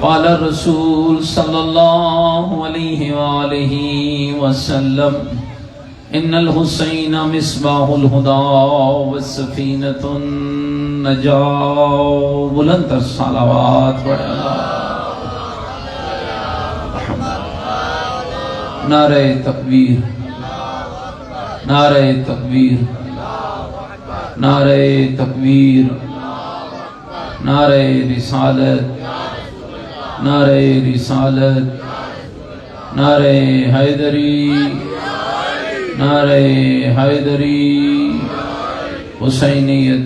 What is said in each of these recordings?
قال الرسول صلی اللہ علیہ وآلہ وسلم ان الحسین مصباح الہدی والسفینۃ النجاة. بلند تر صلوات پڑھنا. نعرہ تکبیر، نعرہ تکبیر، نعرہ تکبیر، نعرہ رسالت، نعرہ رسالت، نعرہ حیدری، نعرہ حیدری. حسینیت،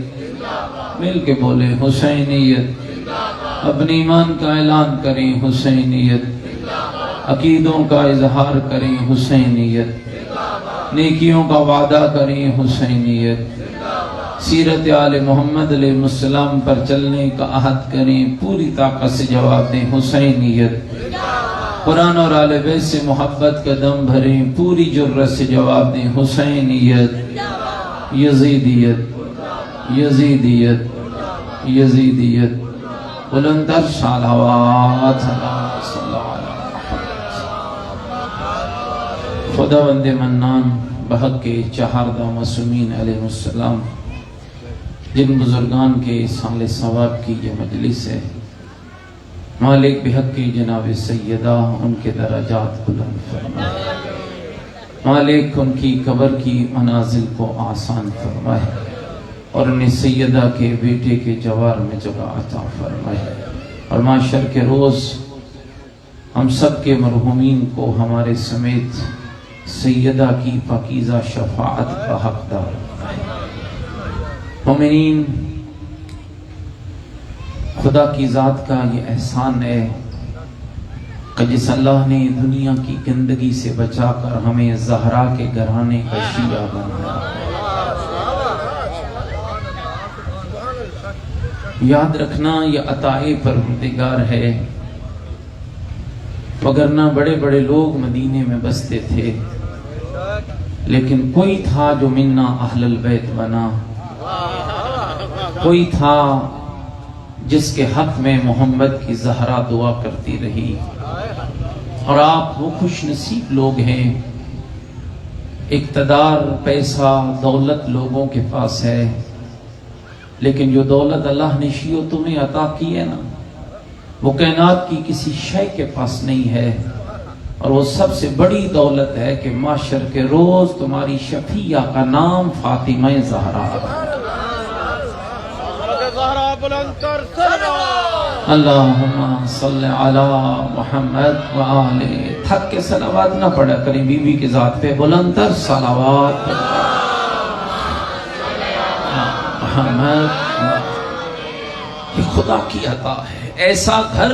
مل کے بولے حسینیت. اپنے ایمان کا اعلان کریں حسینیت. عقیدوں کا اظہار کریں حسینیت. نیکیوں کا وعدہ کریں حسینیت. سیرت آل محمد علیہ السلام پر چلنے کا عہد کریں. پوری طاقت سے جواب دیں حسینیت. قرآن اور آل بیت سے محبت کا دم بھریں. پوری جرأت سے جواب دیں حسینیت. یزیدیت، یزیدیت، یزیدیت. بلندر صلوات. خداوند منان بحق کے چہاردہ معصومین علیہ السلام، جن بزرگان کے سال ثواب کی یہ مجلس ہے، مالک بحق کی جناب سیدہ ان کے درجات بلند فرمائے. مالک ان کی قبر کی منازل کو آسان فرمائے اور انہیں سیدہ کے بیٹے کے جوار میں جگہ عطا فرمائے. اور معاشر کے روز ہم سب کے مرحومین کو ہمارے سمیت سیدہ کی پاکیزہ شفاعت کا حقدار. مومنین، خدا کی ذات کا یہ احسان ہے کہ جس اللہ نے دنیا کی گندگی سے بچا کر ہمیں زہرا کے گھرانے کا شیعہ بنایا. یاد رکھنا یہ عطائے پروردگار ہے، وگرنہ بڑے بڑے لوگ مدینے میں بستے تھے، لیکن کوئی تھا جو منا اہل البیت بنا. کوئی تھا جس کے حق میں محمد کی زہرا دعا کرتی رہی. اور آپ وہ خوش نصیب لوگ ہیں. اقتدار، پیسہ، دولت لوگوں کے پاس ہے، لیکن جو دولت اللہ نے شیعہ تمہیں عطا کی ہے نا، وہ کائنات کی کسی شے کے پاس نہیں ہے. اور وہ سب سے بڑی دولت ہے کہ معاشر کے روز تمہاری شفیعہ کا نام فاطمہ زہرا. اللہم صلی علی محمد وآلہ. تھک کے صلوات نہ پڑھا کریں بی بی کی ذات پہ، بلند تر صلوات. محمد، یہ خدا کی عطا ہے. ایسا گھر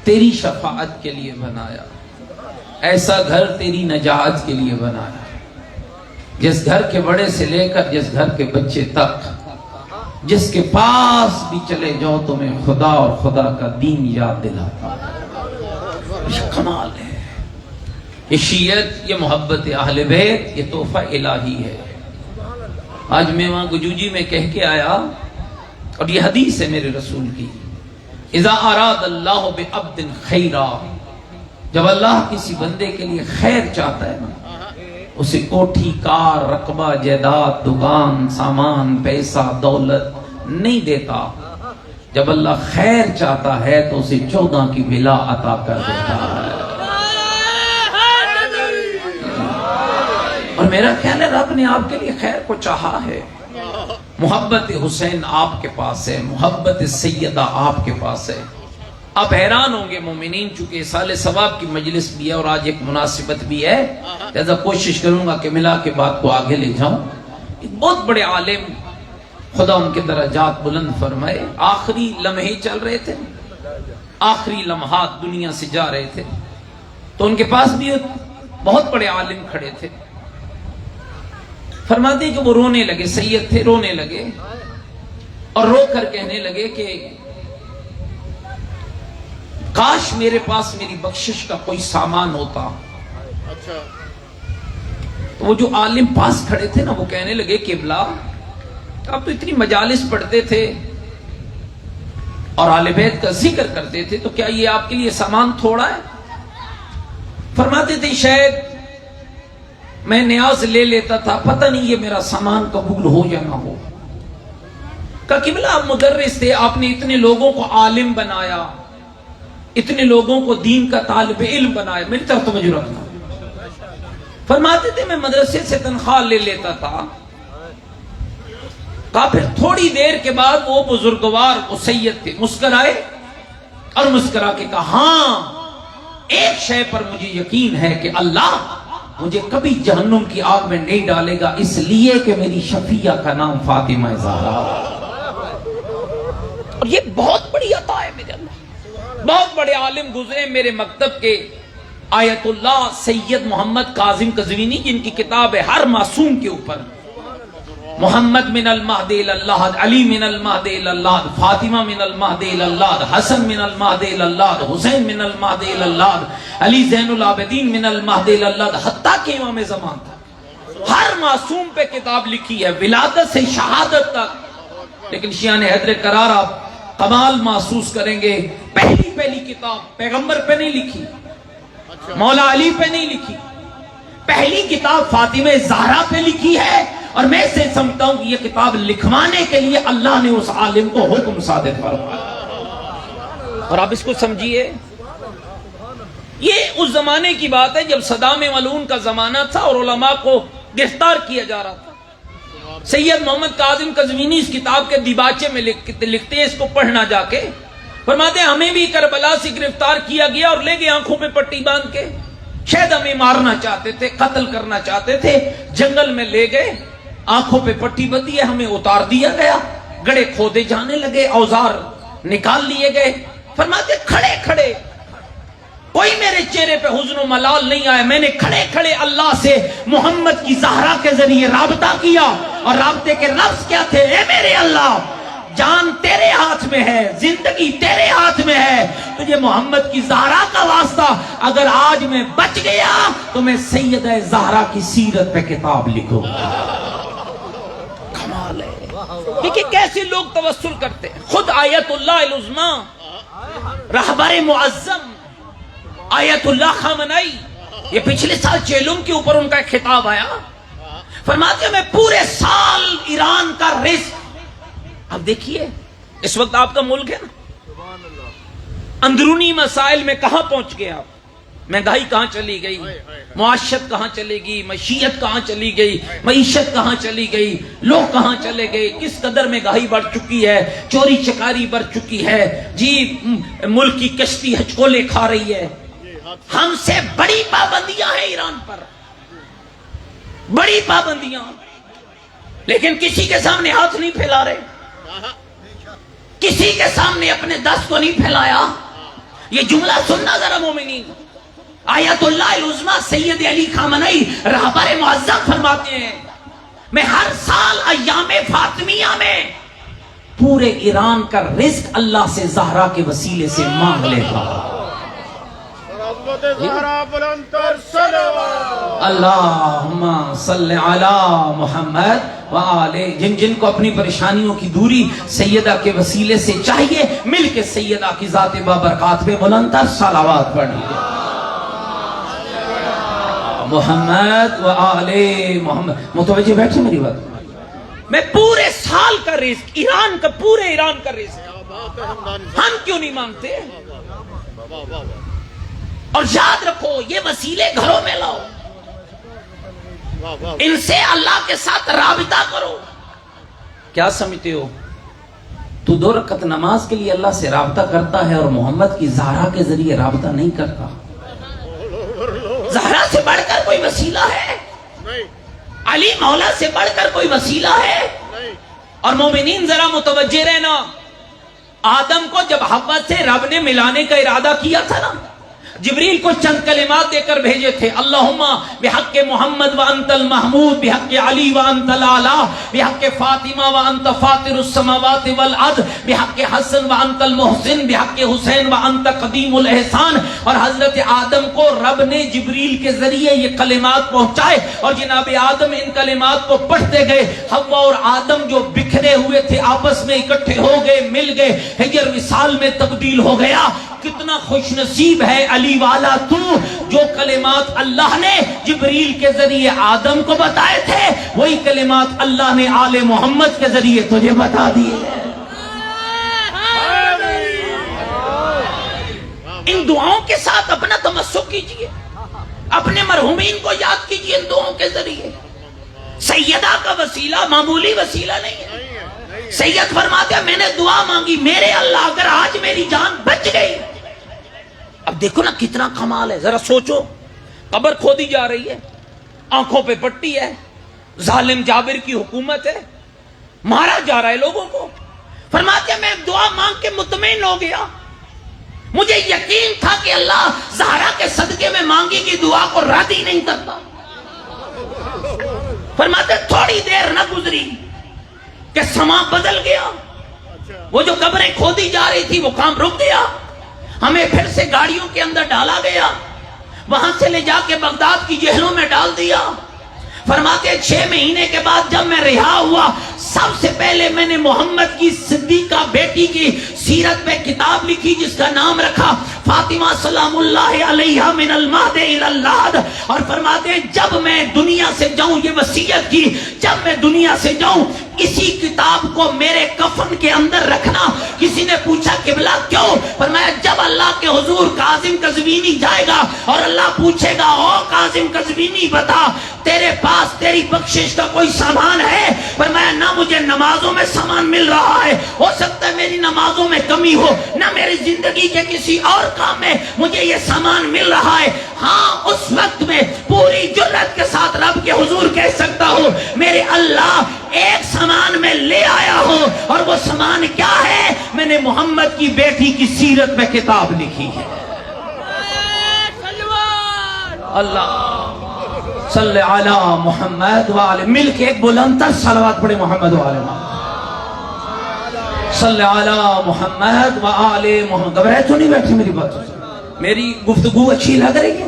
تیری شفاعت کے لیے بنایا، ایسا گھر تیری نجات کے لیے بنایا، جس گھر کے بڑے سے لے کر جس گھر کے بچے تک، جس کے پاس بھی چلے جاؤ تمہیں خدا اور خدا کا دین یاد دلاتا ہے. یہ کمال ہے. یہ شیعت، یہ محبت اہل بیت، یہ تحفہ الہی ہے. آج میں وہاں گجوجی میں کہہ کے آیا، اور یہ حدیث ہے میرے رسول کی، اذا اراد اللہ بعبد خیرا، جب اللہ کسی بندے کے لیے خیر چاہتا ہے نا، اسے کوٹھی، کار، رقبہ، جائیداد، دکان، سامان، پیسہ، دولت نہیں دیتا. جب اللہ خیر چاہتا ہے تو اسے 14 کی بلا عطا کر دیتا ہے. اور میرا خیال ہے رب نے آپ کے لیے خیر کو چاہا ہے. محبت حسین آپ کے پاس ہے، محبت سیدہ آپ کے پاس ہے. آپ حیران ہوں گے مومنین، چونکہ سال ثواب کی مجلس بھی ہے اور آج ایک مناسبت بھی ہے، لہذا کوشش کروں گا کہ ملا کے بات کو آگے لے جاؤں. ایک بہت بڑے عالم، خدا ان کے درجات بلند فرمائے، آخری لمحے چل رہے تھے، آخری لمحات دنیا سے جا رہے تھے، تو ان کے پاس بھی بہت بڑے عالم کھڑے تھے. فرماتے ہیں کہ وہ رونے لگے، سید تھے، رونے لگے اور رو کر کہنے لگے کہ کاش میرے پاس میری بخشش کا کوئی سامان ہوتا. تو وہ جو عالم پاس کھڑے تھے نا، وہ کہنے لگے قبلہ، آپ تو اتنی مجالس پڑھتے تھے اور آل بیت کا ذکر کرتے تھے تو کیا یہ آپ کے لیے سامان تھوڑا ہے؟ فرماتے تھے شاید میں نیاز لے لیتا تھا، پتہ نہیں یہ میرا سامان قبول ہو یا نہ ہو۔ کہ قبلہ آپ مدرس تھے، آپ نے اتنے لوگوں کو عالم بنایا، اتنے لوگوں کو دین کا طالب علم بنایا، میری طرف توجہ رکھنا۔ فرماتے تھے میں مدرسے سے تنخواہ لے لیتا تھا، کہا پھر تھوڑی دیر کے بعد وہ بزرگوار وہ سید تھے مسکرائے اور مسکرا کے کہا ہاں ایک شے پر مجھے یقین ہے کہ اللہ مجھے کبھی جہنم کی آگ میں نہیں ڈالے گا، اس لیے کہ میری شفیع کا نام فاطمہ زہرا۔ اور یہ بہت بڑی عطا ہے میرے اللہ۔ بہت بڑے عالم گزرے میرے مکتب کے، آیت اللہ سید محمد کاظم قزوینی، جن کی کتاب ہے ہر معصوم کے اوپر، محمد من المہدی اللہ، علی من المہدی اللہ، فاطمہ من المہدی اللہ، حسن من المہدی اللہ، حسین من المہدی اللہ، علی زین العابدین من المہدی اللہ، حتیٰ کہ امام زمان تک ہر معصوم پہ کتاب لکھی ہے، ولادت سے شہادت تک۔ لیکن شیعہ حیدر قرار آپ کمال محسوس کریں گے، پہلی کتاب پیغمبر پہ نہیں لکھی، مولا علی پہ نہیں لکھی، پہلی کتاب فاطمہ زہرا پہ لکھی ہے۔ اور میں سے سمجھتا ہوں کہ یہ کتاب لکھوانے کے لیے اللہ نے اس عالم کو حکم صادر فرمایا۔ اور آپ اس کو سمجھیے، یہ اس زمانے کی بات ہے جب صدام ملعون کا زمانہ تھا اور علماء کو گرفتار کیا جا رہا تھا۔ سید محمد کاظم قزوینی اس کتاب کے دیباچے میں لکھتے ہیں، اس کو پڑھنا جا کے، فرماتے ہیں ہمیں بھی کربلا سے گرفتار کیا گیا اور لے گئے آنکھوں پہ پٹی باندھ کے، شاید ہمیں مارنا چاہتے تھے، قتل کرنا چاہتے تھے، جنگل میں لے گئے، آنکھوں پہ پٹی بندھی ہے، ہمیں اتار دیا گیا، گڑھے کھودے جانے لگے، اوزار نکال لیے گئے۔ فرماتے کھڑے کھڑے کوئی میرے چہرے پہ حزن و ملال نہیں آیا، میں نے کھڑے کھڑے اللہ سے محمد کی زہرا کے ذریعے رابطہ کیا، اور رابطے کے لفظ کیا تھے؟ اے میرے اللہ، جان تیرے ہاتھ میں ہے، زندگی تیرے ہاتھ میں ہے، تجھے محمد کی زہرا کا واسطہ اگر آج میں بچ گیا تو میں سیدہ زہرا کی سیرت پہ کتاب لکھوں گا۔ کمال ہے، دیکھیں کیسے لوگ توسل کرتے ہیں۔ خود آیت اللہ العظمیٰ، رہبر معظم آیت اللہ خامنئی، یہ پچھلے سال چیلم کے اوپر ان کا ایک خطاب آیا، فرماتے ہیں میں پورے سال ایران کا رزق، اب دیکھیے اس وقت آپ کا ملک ہے نا، اندرونی مسائل میں کہاں پہنچ گئے آپ؟ مہنگائی کہاں چلی گئی، معاشت کہاں چلے گی، معیشت کہاں چلی گئی، معیشت کہاں چلی گئی، لوگ کہاں چلے گئے، کس قدر مہنگائی بڑھ چکی ہے، چوری چکاری بڑھ چکی ہے، جی ملک کی کشتی ہچکولے کھا رہی ہے۔ ہم سے بڑی پابندیاں ہیں ایران پر، بڑی پابندیاں، لیکن کسی کے سامنے ہاتھ نہیں پھیلا رہے، کسی کے سامنے اپنے دست کو نہیں پھیلایا۔ یہ جملہ سننا ذرا مومنین، آیت اللہ العظمیٰ سید علی خامنئی رہبر معظم فرماتے ہیں میں ہر سال ایام فاطمیہ میں پورے ایران کا رزق اللہ سے زہرا کے وسیلے سے مانگ لیتا ہوں۔ اللہم صلی علی محمد وآلہ، جن کو اپنی پریشانیوں کی دوری سیدہ کے وسیلے سے چاہیے، مل کے سیدہ کی ذات بابرکات پہ بلندتر صلوات پڑھیے۔ محمد وآلہ محمد، متوجہ بیٹھے میری بات؟ میں پورے سال کا رزق، ایران کا، پورے ایران کا رزق ہم کیوں نہیں مانگتے؟ اور یاد رکھو یہ وسیلے گھروں میں لاؤ، ان سے اللہ کے ساتھ رابطہ کرو۔ کیا سمجھتے ہو تو 2 رکعت نماز کے لیے اللہ سے رابطہ کرتا ہے اور محمد کی زہرا کے ذریعے رابطہ نہیں کرتا؟ زہرا سے بڑھ کر کوئی وسیلہ ہے؟ علی مولا سے بڑھ کر کوئی وسیلہ ہے؟ اور مومنین ذرا متوجہ رہنا، آدم کو جب حوا سے رب نے ملانے کا ارادہ کیا تھا نا، جبریل کو چند کلمات دے کر بھیجے تھے، اللہم بحق محمد وانت المحمود، بحق علی وانت الاعلی، بحق فاطمہ وانت فاطر السماوات والارض، بحق حسن وانت المحسن، بحق حسین وانت قدیم الاحسان۔ اور حضرت آدم کو رب نے جبریل کے ذریعے یہ کلمات پہنچائے، اور جناب آدم ان کلمات کو پڑھتے گئے۔ حوا اور آدم جو بکھرے ہوئے تھے آپس میں اکٹھے ہو گئے، مل گئے، ہجر وصال میں تبدیل ہو گیا۔ کتنا خوش نصیب ہے علی والا تو، جو کلمات اللہ نے جبریل کے ذریعے آدم کو بتائے تھے، وہی کلمات اللہ نے آل محمد کے ذریعے تجھے بتا دیے ہیں۔ ان دعاؤں کے ساتھ اپنا تمسک کیجئے، اپنے مرحومین کو یاد کیجئے ان دعاؤں کے ذریعے۔ سیدہ کا وسیلہ معمولی وسیلہ نہیں ہے۔ سید فرماتے ہیں میں نے دعا مانگی، میرے اللہ اگر آج میری جان بچ گئی۔ اب دیکھو نا کتنا کمال ہے، ذرا سوچو، قبر کھودی جا رہی ہے، آنکھوں پہ پٹی ہے، ظالم جابر کی حکومت ہے، مارا جا رہا ہے لوگوں کو۔ فرماتے ہیں میں دعا مانگ کے مطمئن ہو گیا، مجھے یقین تھا کہ اللہ زہرا کے صدقے میں مانگی کی دعا کو رد ہی نہیں کرتا۔ فرماتے ہیں تھوڑی دیر نہ گزری کہ سما بدل گیا، وہ جو قبریں کھودی جا رہی تھی وہ کام رک گیا، ہمیں پھر سے گاڑیوں کے اندر ڈالا گیا، وہاں سے لے جا کے بغداد کی جہلوں میں ڈال دیا۔ فرماتے 6 مہینے کے بعد جب میں رہا ہوا، سب سے پہلے میں نے محمد کی صدیقہ بیٹی کی سیرت پہ کتاب لکھی جس کا نام رکھا فاطمہ سلام اللہ علیہا من المہد الی اللحد۔ اور فرماتے ہیں جب میں دنیا سے جاؤں، یہ وصیت کی، جب میں دنیا سے جاؤں اسی کتاب کو میرے کفن کے اندر رکھنا۔ کسی نے پوچھا قبلہ کیوں؟ فرمایا جب اللہ کے حضور کاظم قزوینی جائے گا اور اللہ پوچھے گا او کاظم قزوینی بتا تیرے پاس تیری بخشش کا کوئی سامان ہے؟ فرمایا نہ مجھے نمازوں میں سامان مل رہا ہے، ہو سکتا ہے میری نمازوں میں کمی ہو، نہ میری زندگی کے کسی اور کام میں مجھے یہ سامان مل رہا ہے۔ ہاں اس وقت میں پوری جرات کے ساتھ رب کے حضور کہہ سکتا ہوں میرے اللہ ایک سامان میں لے آیا ہوں، اور وہ سامان کیا ہے؟ میں نے محمد کی بیٹی کی سیرت میں کتاب لکھی ہے۔ اللہ صلی علی محمد وآلہ، مل کے ایک بلند تر صلوات پڑھے محمد وآلہ صلی علی محمد وآلہ محمد۔ گھبرائے تو نہیں بیٹھے میری بات؟ میری گفتگو اچھی لگ رہی ہے؟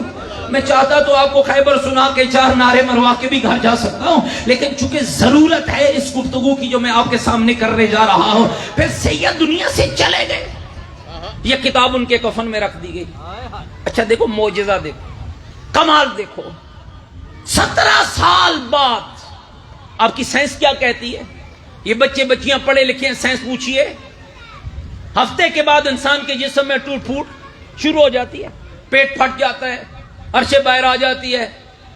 میں چاہتا تو آپ کو خیبر سنا کے 4 نعرے مروا کے بھی گھر جا سکتا ہوں، لیکن چونکہ ضرورت ہے اس گفتگو کی جو میں آپ کے سامنے کرنے جا رہا ہوں۔ پھر سید دنیا سے چلے گئے، یہ کتاب ان کے کفن میں رکھ دی گئی۔ اچھا دیکھو معجزہ، دیکھو کمال، دیکھو 17 سال بعد آپ کی سائنس کیا کہتی ہے؟ یہ بچے بچیاں پڑھے لکھے ہیں، سائنس پوچھئے، ہفتے کے بعد انسان کے جسم میں ٹوٹ پھوٹ شروع ہو جاتی ہے، پیٹ پھٹ جاتا ہے، عرشے باہر آ جاتی ہے،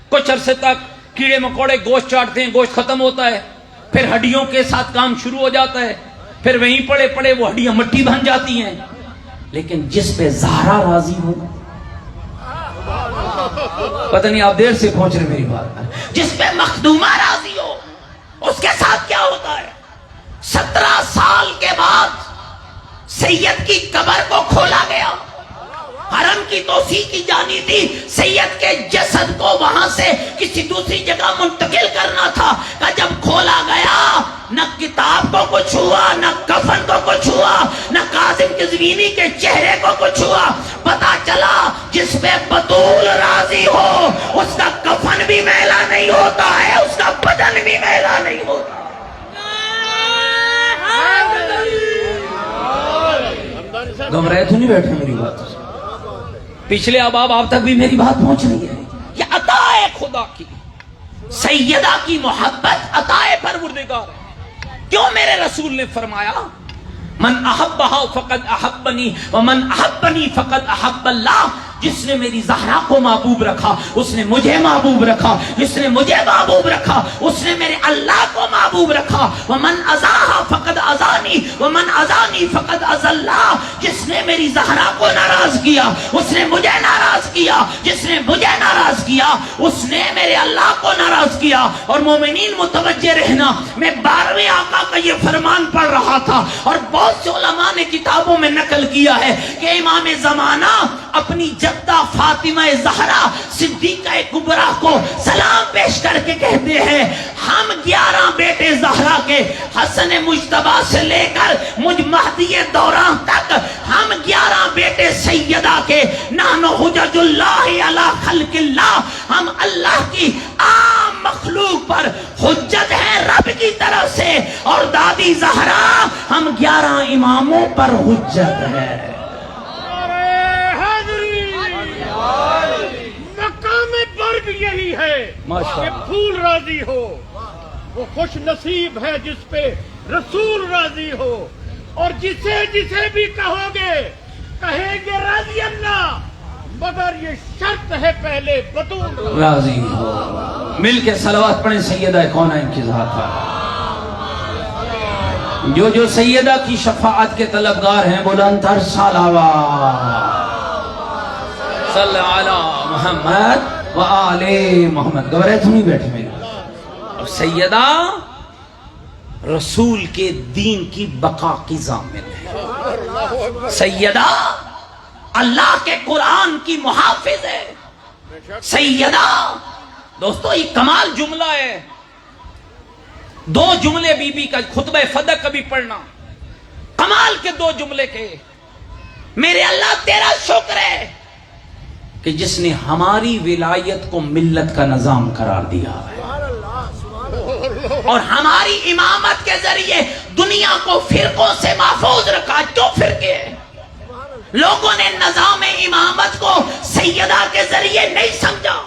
کچھ عرصے تک کیڑے مکوڑے گوشت چاٹتے ہیں، گوشت ختم ہوتا ہے، پھر ہڈیوں کے ساتھ کام شروع ہو جاتا ہے، پھر وہیں پڑے پڑے وہ ہڈیاں مٹی بن جاتی ہیں۔ لیکن جس پہ زہرا راضی ہو، پتہ نہیں آپ دیر سے پہنچ رہے میری بات، جس پہ مخدومہ راضی ہو اس کے ساتھ کیا ہوتا ہے؟ 17 سال کے بعد سید کی قبر کو کھولا گیا، حرم کی توسیع کی جانی تھی، سید کے جسد کو وہاں سے کسی دوسری جگہ منتقل کرنا تھا، کہ جب کھولا گیا نہ کتاب کو کچھ ہوا، نہ کفن کو کچھ ہوا، نہ کاظم قزوینی کے چہرے کو کچھ ہوا۔ پتا چلا جس پہ بطول راضی ہو اس کا کفن بھی میلا نہیں ہوتا ہے، اس کا بدن بھی میلا نہیں ہوتا۔ گھبرائے تو نہیں بیٹھے میری بات؟ پچھلے اباب آپ تک بھی میری بات پہنچ رہی ہے؟ یہ عطا ہے خدا کی، سیدہ کی محبت عطا پروردگار ہے۔ کیوں میرے رسول نے فرمایا من احبہا فقد احبنی ومن احبنی فقد احب اللہ، جس نے میری زہرا کو محبوب رکھا اس نے مجھے محبوب رکھا، جس نے مجھے محبوب رکھا اس نے میرے اللہ کو محبوب رکھا۔ ومن اذاہا فقد اذانی ومن اذانی فقد اذى اللہ، جس نے میری زہرا کو ناراض کیا اس نے مجھے ناراض کیا، جس نے مجھے ناراض کیا اس نے میرے اللہ کو ناراض کیا۔ اور مومنین متوجہ رہنا، میں 12ویں آقا کا یہ فرمان پڑھ رہا تھا، اور بہت سے علماء نے کتابوں میں نقل کیا ہے کہ امام زمانہ اپنی جگہ سیدہ فاطمہ زہرا صدیقہ کبریٰ کو سلام پیش کر کے کہتے ہیں ہم 11 بیٹے زہرا کے حسن مجتبیٰ سے لے کر مجھ مہدی دوران تک ہم 11 بیٹے سیدہ کے نحن حجج اللہ علی خلق اللہ، ہم اللہ کی عام مخلوق پر حجت ہے رب کی طرف سے، اور دادی زہرا ہم 11 اماموں پر حجت ہے۔ مقام برگ یہی ہے کہ پھول راضی ہو، وہ خوش نصیب ہے جس پہ رسول راضی ہو، اور جسے جسے بھی کہو گے کہیں گے راضی اللہ، مگر یہ شرط ہے پہلے بطول راضی ہو۔ مل کے صلوات پڑھیں سیدہ کونین کی ذات پر۔ جو سیدہ کی شفاعت کے طلبگار ہیں بلند تر صلوات صلی علی محمد و آل محمد۔ گورے تم نہیں بیٹھے میرے، اور سیدہ رسول کے دین کی بقا کی ضامن ہے، سیدہ اللہ کے قرآن کی محافظ ہے، سیدہ دوستو یہ کمال جملہ ہے، 2 جملے بی بی کا خطبہ فدق کبھی پڑھنا، کمال کے 2 جملے کے، میرے اللہ تیرا شکر ہے کہ جس نے ہماری ولایت کو ملت کا نظام قرار دیا ہے، اور ہماری امامت کے ذریعے دنیا کو فرقوں سے محفوظ رکھا۔ جو فرقے ہیں لوگوں نے نظام امامت کو سیدہ کے ذریعے نہیں سمجھا،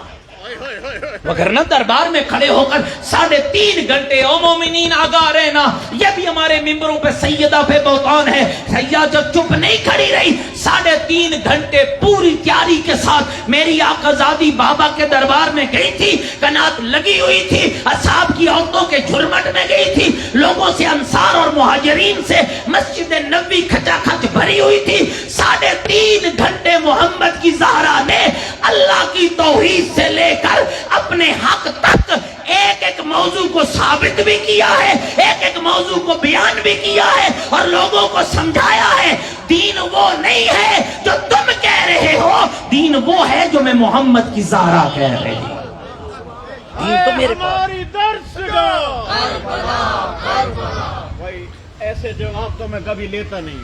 وگرنہ دربار میں کھڑے ہو کر 3.5 گھنٹے او مومنین آگاہ رہنا، یہ بھی ہمارے ممبروں پہ سیدہ پہ بہتان ہے۔ سیدہ جو چپ نہیں کھڑی رہی، 3.5 گھنٹے پوری تیاری کے ساتھ میری آقازادی بابا کے دربار میں گئی تھی، قنات لگی ہوئی تھی، اصحاب کی عورتوں کے جھرمٹ میں گئی تھی، لوگوں سے انصار اور مہاجرین سے مسجد نبوی کھچا کھچ بھری ہوئی تھی۔ 3.5 گھنٹے محمد کی زہرا نے اللہ کی توحید سے لے کر اپنے حق تک ایک ایک موضوع کو ثابت بھی کیا ہے، ایک ایک موضوع کو بیان بھی کیا ہے، اور لوگوں کو سمجھایا ہے دین وہ نہیں ہے جو تم کہہ رہے ہو، دین وہ ہے جو میں محمد کی زہرا کہہ رہی ہوں۔ دین تو میرے ہماری درسگاہ بھائی ایسے جواب تو میں کبھی لیتا نہیں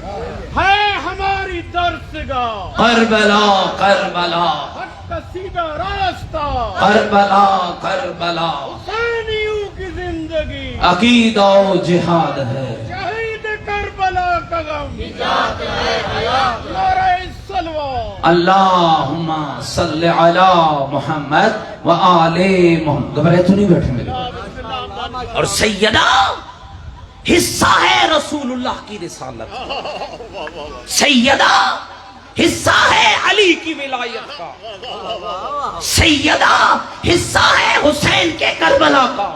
ہے، ہماری درسگاہ کربلا کربلا حق کا سیدھا راستہ، کربلا کربلا حسینیوں کی زندگی عقیدہ و جہاد ہے، شہید کربلا کا غم نعرہ صلوات۔ اللہم صلی علی محمد و آل محمد۔ گھبرائے تو نہیں بیٹھے میرے، اور سیدہ حصہ ہے رسول اللہ کی رسالت، سیدہ حصہ ہے علی کی ولایت کا، سیدہ حصہ ہے حسین کے کربلا کا۔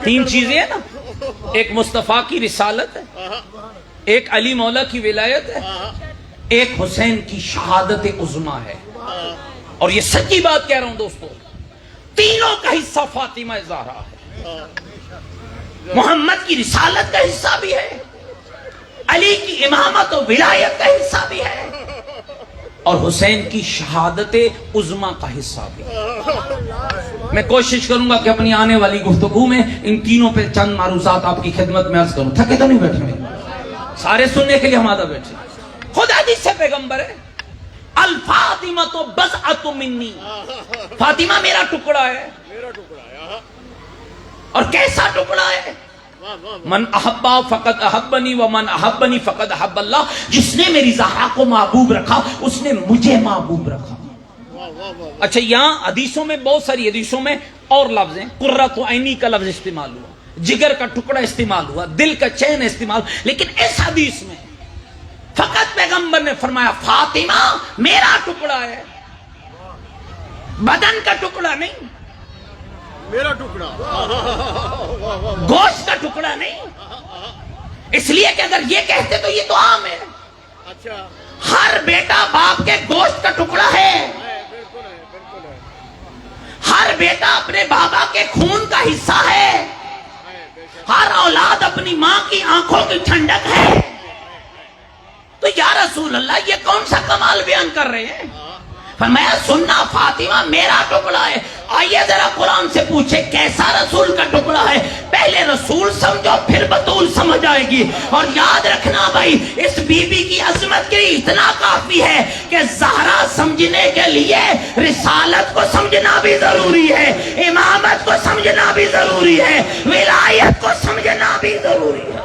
3 چیزیں ہیں نا، ایک مصطفیٰ کی رسالت ہے، ایک علی مولا کی ولایت ہے، ایک حسین کی شہادت عظمیٰ ہے، اور یہ سچی بات کہہ رہا ہوں دوستو، تینوں کا حصہ فاطمہ زہرا ہے۔ محمد کی رسالت کا حصہ بھی ہے، علی کی امامت و ولایت کا حصہ بھی ہے، اور حسین کی شہادت عظمیٰ کا حصہ بھی ہے۔ میں کوشش کروں گا کہ اپنی آنے والی گفتگو میں ان تینوں پہ چند معروضات آپ کی خدمت میں عرض کروں۔ تھکے تو نہیں بیٹھے میرے، سارے سننے کے لیے ہمارا بیٹھے۔ خود حدیث سے پیغمبر ہے، الفاطمہ بضعۃ منی، فاطمہ میرا ٹکڑا ہے، اور کیسا ٹکڑا ہے؟ من احبا فقد احبنی ومن احبنی فقد احب اللہ، جس نے میری زہرا کو محبوب رکھا اس نے مجھے محبوب رکھا۔ اچھا یہاں حدیثوں میں بہت ساری حدیثوں میں اور لفظ ہیں، قرۃ عینی کا لفظ استعمال ہوا، جگر کا ٹکڑا استعمال ہوا، دل کا چین استعمال، لیکن اس حدیث میں فقط پیغمبر نے فرمایا فاطمہ میرا ٹکڑا ہے، بدن کا ٹکڑا نہیں، میرا ٹکڑا، گوشت کا ٹکڑا نہیں، اس لیے کہ اگر یہ کہتے تو یہ تو عام ہے، اچھا ہر بیٹا باپ کے گوشت کا ٹکڑا ہے، بالکل ہے، بالکل ہے، ہر بیٹا اپنے بابا کے خون کا حصہ ہے، ہر اولاد اپنی ماں کی آنکھوں کی ٹھنڈک ہے۔ تو یا رسول اللہ یہ کون سا کمال بیان کر رہے ہیں؟ فرمایا سننا فاطمہ میرا ٹکڑا ہے. آئیے ذرا قرآن سے پوچھے کیسا رسول کا ٹکڑا ہے. پہلے رسول سمجھو پھر بطول سمجھ آئے گی. اور یاد رکھنا بھائی اس بی بی کی عظمت کے لیے اتنا کافی ہے کہ زہرا سمجھنے کے لیے رسالت کو سمجھنا بھی ضروری ہے, امامت کو سمجھنا بھی ضروری ہے, ولایت کو سمجھنا بھی ضروری ہے.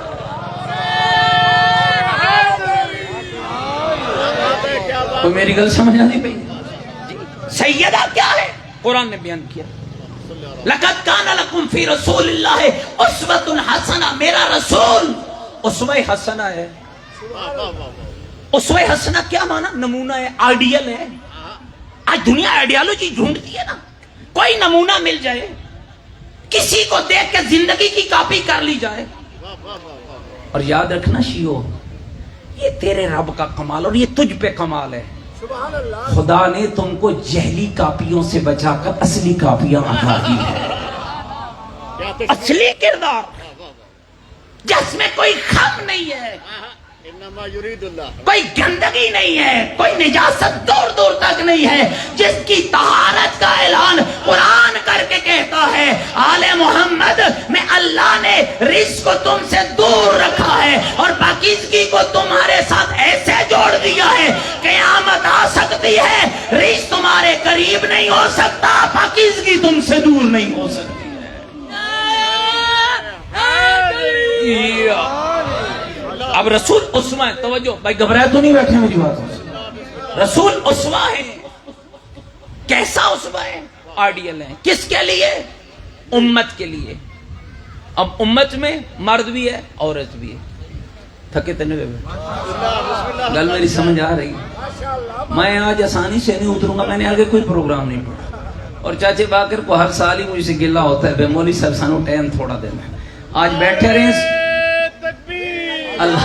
تو میری گل سمجھ آ نہیں پئی. سیدہ کیا ہے؟ قرآن نے بیان کیا لَقَدْ كَانَ لَكُمْ فِي رَسُولِ اللَّهِ أُسْوَةٌ حَسَنَةٌ. میرا رسول اسوہ حسنہ ہے. اسوہ حسنہ کیا مانا؟ نمونہ ہے, آئیڈیل ہے. آج دنیا آئیڈیالوجی ڈھونڈتی ہے نا, کوئی نمونہ مل جائے, کسی کو دیکھ کے زندگی کی کاپی کر لی جائے. اور یاد رکھنا شیعو, یہ تیرے رب کا کمال اور یہ تجھ پہ کمال ہے. خدا نے تم کو جہلی کاپیوں سے بچا کر اصلی کاپیاں عطا کی ہے. اصلی کردار جس میں کوئی خم نہیں ہے, کوئی گندگی نہیں ہے, کوئی نجاست دور دور تک نہیں ہے, جس کی طہارت کا اعلان قرآن کر کے کہتا ہے آل محمد میں اللہ نے رزق کو تم سے دور رکھا ہے اور پاکیزگی کو تمہارے ساتھ ایسے جوڑ دیا ہے قیامت آ سکتی ہے, رزق تمہارے قریب نہیں ہو سکتا, پاکیزگی تم سے دور نہیں ہو سکتی ہے. اب رسول اسوہ ہے. توجہ بھائی, گھبرائے تو نہیں بیٹھے میری بات. رسول اسوہ ہے. کیسا اسوہ ہے؟ آئیڈیل ہے. کس کے لیے؟ امت کے لیے. اب امت میں مرد بھی ہے عورت بھی ہے. تھکے تو نہیں بیٹھے؟ گل میری سمجھ آ رہی. میں آج آسانی سے نہیں اتروں گا, میں نے آگے کوئی پروگرام نہیں پڑھا. اور چاچے باقر کو ہر سال ہی مجھ سے گلہ ہوتا ہے بے مولی صاحب سانو ٹائم تھوڑا دینا. آج بیٹھے رہے اللہ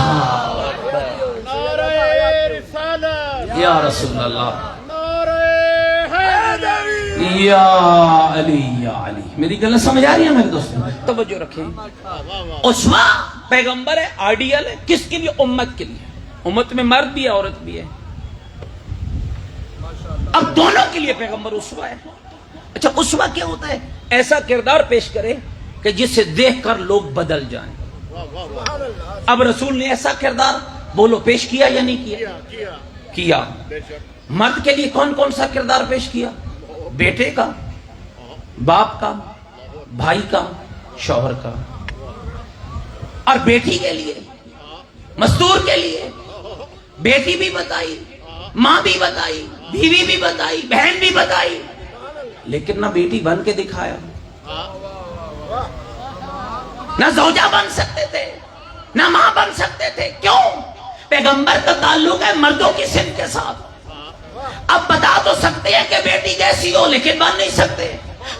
یا رسول اللہ یا علی یا علی. میری گل سمجھ آ رہی ہے میرے دوستوں؟ توجہ رکھیں. اسوہ پیغمبر ہے, آئیڈیل ہے. کس کے لیے؟ امت کے لیے. امت میں مرد بھی ہے عورت بھی ہے. اب دونوں کے لیے پیغمبر اسوہ ہے. اچھا اسوہ کیا ہوتا ہے؟ ایسا کردار پیش کرے کہ جسے دیکھ کر لوگ بدل جائیں. اب رسول نے ایسا کردار بولو پیش کیا یا نہیں کیا؟ مرد کے لیے کون کون سا کردار پیش کیا؟ بیٹے کا, باپ کا, بھائی کا, شوہر کا. اور بیٹی کے لیے, مستور کے لیے بیٹی بھی بتائی, ماں بھی بتائی, بیوی بھی بتائی, بہن بھی بتائی, لیکن نہ بیٹی بن کے دکھایا, نہ زوجہ بن سکتے تھے, نہ ماں بن سکتے تھے. کیوں؟ پیغمبر کا تعلق ہے مردوں کی صنف کے ساتھ. اب بتا تو سکتے ہیں کہ بیٹی کیسی ہو لیکن بن نہیں سکتے,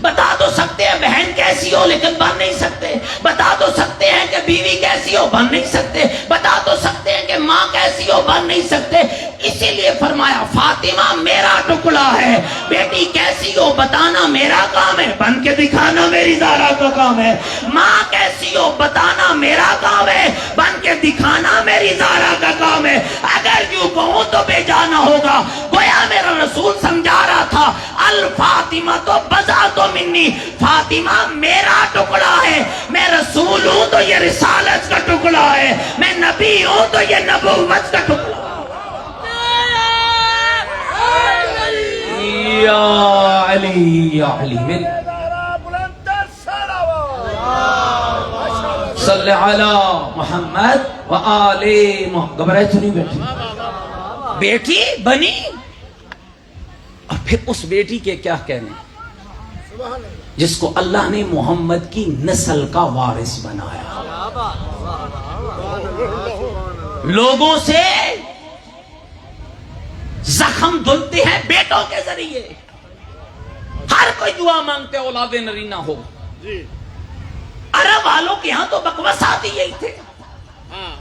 بتا تو سکتے ہیں بہن کیسی ہو لیکن بن نہیں سکتے, بتا تو سکتے ہیں کہ بیوی کیسی ہو بن نہیں سکتے, بتا تو سکتے ہیں کہ ماں کیسی ہو بن نہیں سکتے. اسی لیے فرمایا فاطمہ میرا ٹکڑا ہے, بیٹی کیسی ہو بتانا میرا کام ہے, بن کے دکھانا میری زہرا کا کام ہے. ماں کیسی ہو بتانا میرا کام ہے, بن کے دکھانا میری زہرا کا کام ہے. اگر یوں کہوں تو بے جانا ہوگا. گویا میرا رسول سمجھا رہا تھا الفاطمہ تو بزا تو منی, فاطمہ میرا ٹکڑا ہے. میں رسول ہوں تو یہ رسالت کا ٹکڑا ہے, میں نبی ہوں تو یہ نبوت کا ٹکڑا ہے. یا علی یا علی میری صلی علی محمد و آل محمد. گھبرائے تو نہیں بیٹھی؟ بیٹی بنی اور پھر اس بیٹی کے کیا کہنے جس کو اللہ نے محمد کی نسل کا وارث بنایا. لوگوں سے زخم دھلتے ہیں بیٹوں کے ذریعے. ہر کوئی دعا مانگتے اولاد نرینہ ہو. عرب والوں کے ہاں تو بکواسات ہی یہی تھے.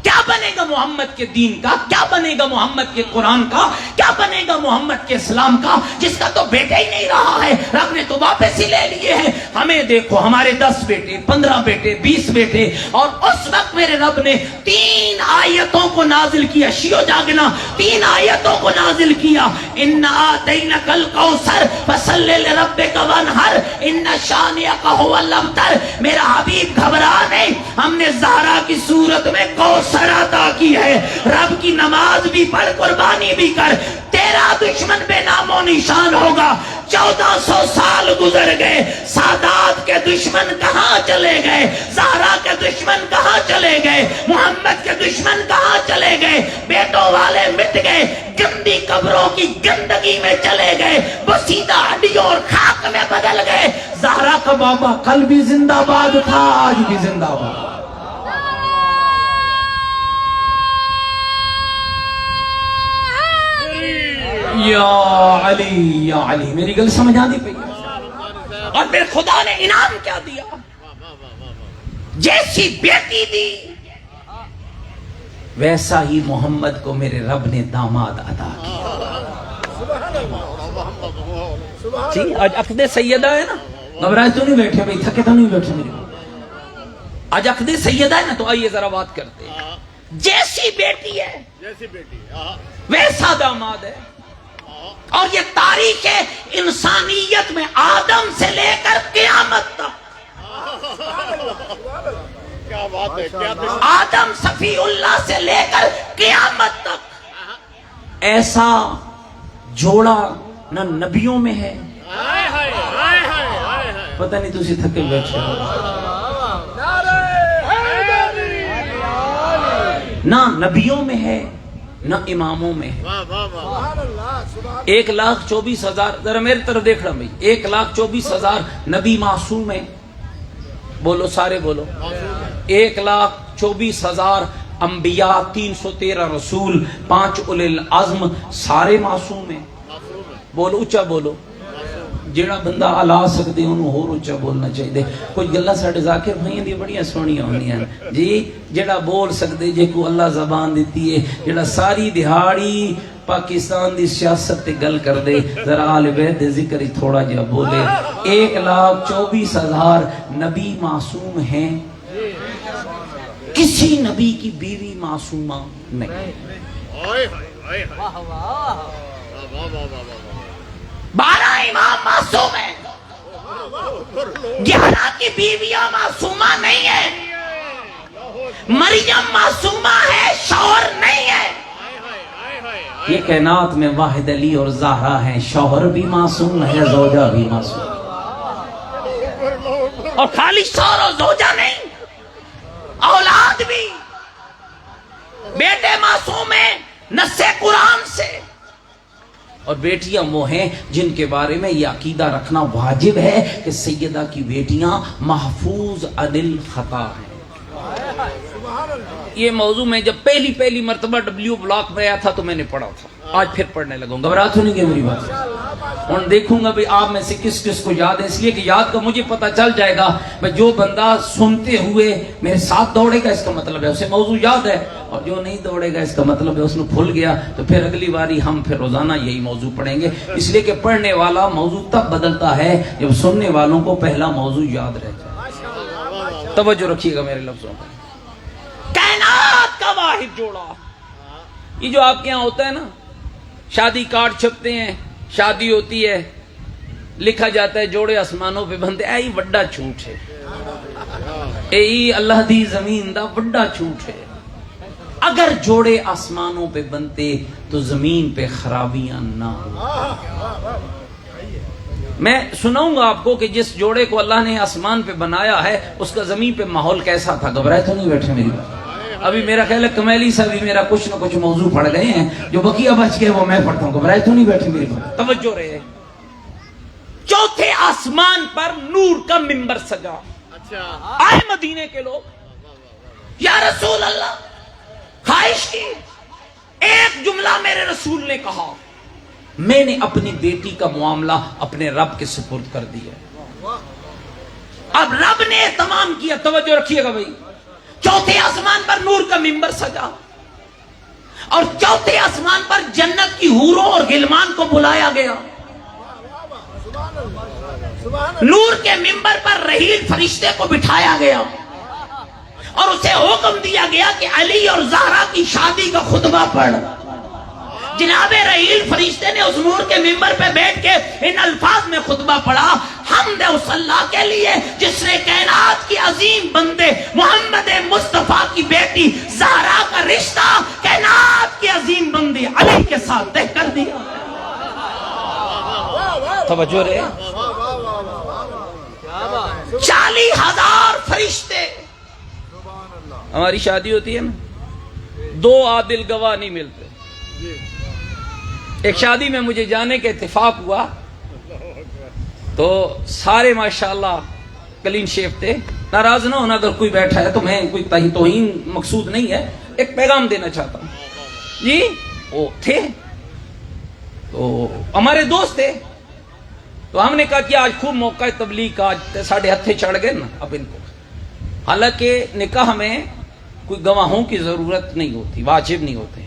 کیا بنے گا محمد کے دین کا؟ کیا بنے گا محمد کے قرآن کا؟ کیا بنے گا محمد کے اسلام کا، جس کا تو بیٹا ہی نہیں رہا ہے؟ رب نے تو واپس ہی لے لیے ہیں۔ ہمیں دیکھو، ہمارے 10 بیٹے، 15 بیٹے، 20 بیٹے، اور اس وقت میرے رب نے 3 آیتوں کو نازل کیا۔ شیو جاگنا، 3 آیتوں کو نازل کیا۔ اِنَّا آتَيْنَكَ الْكَوْثَرَ فَصَلِّ لِرَبِّكَ وَانْحَرْ إِنَّ شَانِئَكَ هُوَ الْأَبْتَرُ۔ میرا حبیب گھبرا نہیں، ہم نے زہرا کی صورت میں کوثر عطا کی ہے۔ رب کی نماز بھی پڑھ، قربانی بھی کر، تیرا دشمن بے نام و نشان ہوگا۔ 1400 سال گزر گئے، سادات کے دشمن کہاں چلے گئے؟ زہرا کے دشمن کہاں چلے گئے؟ محمد کے دشمن کہاں چلے گئے؟ بیٹوں والے مٹ گئے، گندی قبروں کی گندگی میں چلے گئے، بسیدہ ہڈیوں اور خاک میں بدل گئے۔ زہرا کا بابا کل بھی زندہ باد تھا، آج بھی زندہ باد۔ یا علی یا علی، میری گل سمجھ آ دی پئی؟ اور پھر خدا نے انعام کیا دیا؟ جیسی بیٹی دی ویسا ہی محمد کو میرے رب نے داماد عطا کیا۔ جی آج عقد سیدہ ہے نا، گھبرائے تو نہیں بیٹھے بھائی، تھکے تو نہیں بیٹھے میرے آج عقد سیدہ ہے نا، تو آئیے ذرا بات کرتے ہیں۔ جیسی بیٹی ہے ویسا داماد ہے، اور یہ تاریخ انسانیت میں آدم سے لے کر قیامت تک، کیا بات ہے، کیا آدم صفی اللہ سے لے کر قیامت تک ایسا جوڑا نہ نبیوں میں ہے۔ پتہ نہیں تسی تھکے بیٹھے ہو، نہ نبیوں میں ہے نہ اماموں میں ہے۔ 1,24,000، ذرا میرے طرف دیکھ رہا بھائی، 1,24,000 نبی معصوم ہیں، بولو سارے بولو۔ 1,24,000 انبیاء، 313 رسول، 5 اولی العزم، سارے معصوم ہیں۔ بولو اچھا بولو، جیڑا بندہ علا سکتے انہوں ہور اچھا بولنا چاہیے۔ کچھ گلہ ساڑھے ذاکر بھائیں دی بڑیاں سونیاں ہونی ہیں جی، جیڑا بول سکتے جے کو اللہ زبان دیتی ہے، جیڑا ساری دہاڑی پاکستان دی سیاست تے گل کر دے، ذرا آل بیت دے ذکر ہی تھوڑا جا بولے۔ 1,24,000 نبی معصوم ہیں، کسی نبی کی بیوی معصومہ نہیں۔ 12 امام معصوم ہیں، 11 کی بیویاں معصومہ نہیں ہیں، مریم معصومہ ہے، شوہر نہیں ہے۔ یہ کائنات میں واحد علی اور زہرا ہیں، شوہر بھی معصوم ہے، زوجہ بھی معصوم، اور خالی شوہر اور زوجہ نہیں، اولاد بھی، بیٹے معصوم ہیں نص قرآن سے، اور بیٹیاں وہ ہیں جن کے بارے میں یہ عقیدہ رکھنا واجب ہے کہ سیدہ کی بیٹیاں محفوظ عن الخطا ہیں۔ یہ موضوع میں جب پہلی مرتبہ ڈبلیو بلاک میں آیا تھا تو میں نے پڑھا تھا، آج پھر پڑھنے لگوں، گھبرا تو نہیں گئے میری بات؟ اور دیکھوں گا بھی آپ میں سے کس کس کو یاد ہے، اس لیے کہ یاد کا مجھے پتہ چل جائے گا، میں جو بندہ سنتے ہوئے میرے ساتھ دوڑے گا اس کا مطلب ہے اسے موضوع یاد ہے، اور جو نہیں دوڑے گا اس کا مطلب ہے اس نے بھول گیا۔ تو پھر اگلی باری ہم پھر روزانہ یہی موضوع پڑھیں گے، اس لیے کہ پڑھنے والا موضوع تب بدلتا ہے جب سننے والوں کو پہلا موضوع یاد رہ جائے۔ توجہ رکھیے گا میرے لفظوں پر۔ کائنات کا واحد جوڑا، یہ جو آپ کے یہاں ہوتا ہے نا، شادی کارڈ چھپتے ہیں، شادی ہوتی ہے، لکھا جاتا ہے جوڑے آسمانوں پہ بنتے، اے وڈا جھوٹ ہے، اے اللہ دی زمین دا وڈا جھوٹ ہے۔ اگر جوڑے آسمانوں پہ بنتے تو زمین پہ خرابیاں نہ ہو۔ میں سناؤں گا آپ کو کہ جس جوڑے کو اللہ نے آسمان پہ بنایا ہے اس کا زمین پہ ماحول کیسا تھا۔ گھبرائے تو نہیں بیٹھے میری بات؟ ابھی میرا خیال ہے کمیلی سے بھی میرا کچھ نہ کچھ موضوع پڑھ گئے ہیں، جو بقیہ بچ گئے وہ میں پڑھتا ہوں۔ گھبرائے تو نہیں بیٹھے میری بات؟ توجہ رہے۔ چوتھے آسمان پر نور کا منبر سجا، آئے مدینے کے لوگ، یا رسول اللہ خواہش کی، ایک جملہ میرے رسول نے کہا، میں نے اپنی بیٹی کا معاملہ اپنے رب کے سپرد کر دیا۔ اب رب نے اہتمام کیا، توجہ رکھیے گا بھائی، چوتھے آسمان پر نور کا ممبر سجا اور چوتھے آسمان پر جنت کی حوروں اور غلمان کو بلایا گیا. نور کے ممبر پر رحیل فرشتے کو بٹھایا گیا اور اسے حکم دیا گیا کہ علی اور زہرا کی شادی کا خطبہ پڑھ. جناب رحیل فرشتے نے اس نور کے ممبر پہ بیٹھ کے ان الفاظ میں خطبہ پڑھا: حمد اس اللہ کے لیے جس نے کائنات کی عظیم بندے محمد مصطفیٰ کی بیٹی زہرا کا رشتہ کائنات کی عظیم بندے علی کے ساتھ طے کر دیا. توجہ رہے. 40,000 فرشتے. ہماری شادی ہوتی ہے نا, 2 عادل گواہ نہیں ملتے. ایک شادی میں مجھے جانے کا اتفاق ہوا تو سارے ماشاءاللہ کلین شیف تھے. ناراض نہ ہونا اگر کوئی بیٹھا ہے تو میں کوئی توہین مقصود نہیں ہے, ایک پیغام دینا چاہتا ہوں. جی وہ تھے تو ہمارے دوست تھے, تو ہم نے کہا کہ آج خوب موقع ہے تبلیغ کا, آج ساڑھے ہتھے چڑھ گئے نا اب ان کو. حالانکہ نکاح میں کوئی گواہوں کی ضرورت نہیں ہوتی, واجب نہیں ہوتے.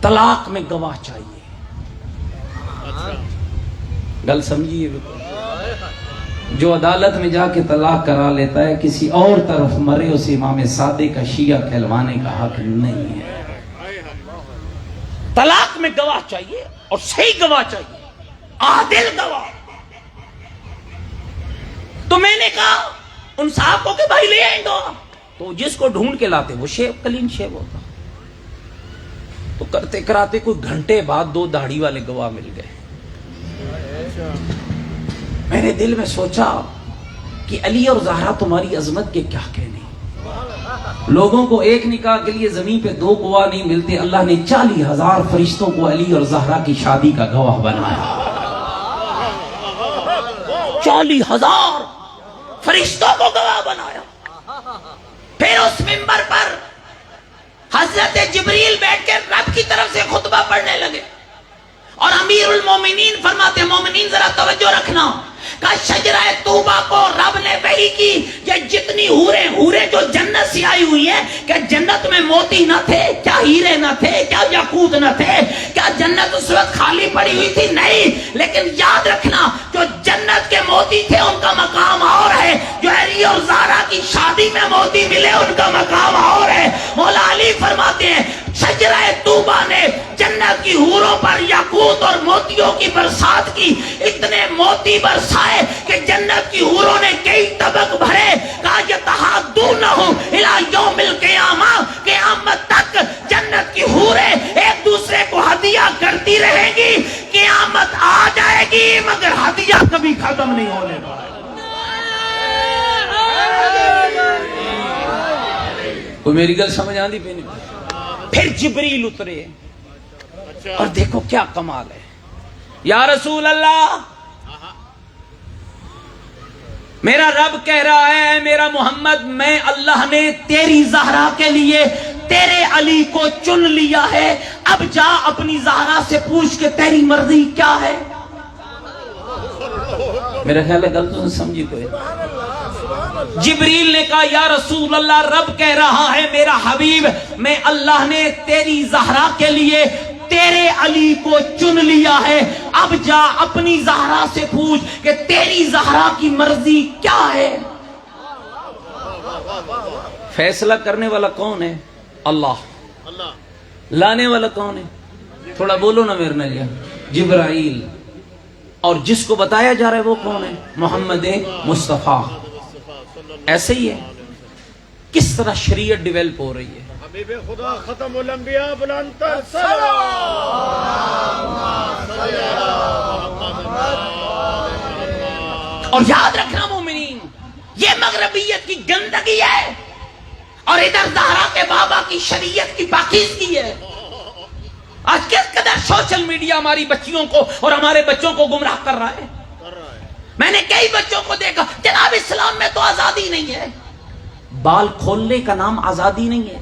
طلاق میں گواہ چاہیے. گل سمجھیے. جو عدالت میں جا کے طلاق کرا لیتا ہے کسی اور طرف مرے, اسے امام صادق کا شیعہ کہلوانے کا حق نہیں ہے. طلاق میں گواہ چاہیے اور صحیح گواہ چاہیے, عادل گواہ. تو میں نے کہا ان صاحب کو کہ بھائی لے آئیں گواہ. تو جس کو ڈھونڈ کے لاتے وہ شیو کلین شیو ہوتا. تو کرتے کراتے کوئی گھنٹے بعد 2 داڑھی والے گواہ مل گئے. میں نے دل میں سوچا کہ علی اور زہرا تمہاری عظمت کے کیا کہنے. لوگوں کو ایک نکاح کے لیے زمین پہ 2 گواہ نہیں ملتے, اللہ نے 40,000 فرشتوں کو علی اور زہرا کی شادی کا گواہ بنایا. 40,000 فرشتوں کو گواہ بنایا. پھر اس منبر پر حضرت جبریل بیٹھ کے رب کی طرف سے خطبہ پڑھنے لگے اور امیر المومنین فرماتے ہیں مومنین ذرا توجہ رکھنا, کہ شجرہ طوبہ کو رب نے وحی کی یہ جتنی حوریں جو جنت سے آئی ہوئی ہیں, کہ جنت میں موتی نہ تھے, کیا ہیرے نہ تھے, کیا یاقوت نہ تھے, کیا جنت اس وقت خالی پڑی ہوئی تھی؟ نہیں. لیکن یاد رکھنا جو جنت کے موتی تھے ان کا مقام اور ہے, جو علی اور زہرا کی شادی میں موتی ملے ان کا مقام اور ہے. مولا علی فرماتے ہیں شجرہ طوبہ نے جنت کی حوروں پر یاقوت اور موتیوں کی برسات کی, اتنے موتی برسائے کہ جنت کی حوروں نے کئی طبق بھرے. کہا یتحادونہم الی یوم القیامہ, قیامت تک جنت کی حوریں ایک دوسرے کو ہدیہ کرتی رہیں گی. قیامت آ جائے گی مگر ہدیہ کبھی ختم نہیں ہونے والا. کوئی میری گل سمجھ آندی پہ نہیں. پھر جبریل اترے اور دیکھو کیا کمال ہے. یا رسول اللہ, میرا رب کہہ رہا ہے میرا محمد, میں اللہ نے تیری زہرا کے لیے تیرے علی کو چن لیا ہے, اب جا اپنی زہرا سے پوچھ کے تیری مرضی کیا ہے. میرا خیال ہے غلط تو سمجھی کوئی. جبریل نے کہا یا رسول اللہ, رب کہہ رہا ہے میرا حبیب, میں اللہ نے تیری زہرا کے لیے تیرے علی کو چن لیا ہے, اب جا اپنی زہرا سے پوچھ کہ تیری زہرا کی مرضی کیا ہے. فیصلہ کرنے والا کون ہے؟ اللہ. لانے والا کون ہے؟ تھوڑا بولو نا میرے نجا. جبرائیل. اور جس کو بتایا جا رہا ہے وہ کون ہے؟ محمد مصطفیٰ. ایسے ہی ہے. کس طرح شریعت ڈیولپ ہو رہی ہے. حبیب خدا ختم الانبیاء بلند اور یاد رکھنا مومنین, یہ مغربیت کی گندگی ہے اور ادھر زہرا کے بابا کی شریعت کی پاکیزگی ہے. آج کس قدر سوشل میڈیا ہماری بچیوں کو اور ہمارے بچوں کو گمراہ کر رہا ہے. میں نے کئی بچوں کو دیکھا, جناب اسلام میں تو آزادی نہیں ہے. بال کھولنے کا نام آزادی نہیں ہے.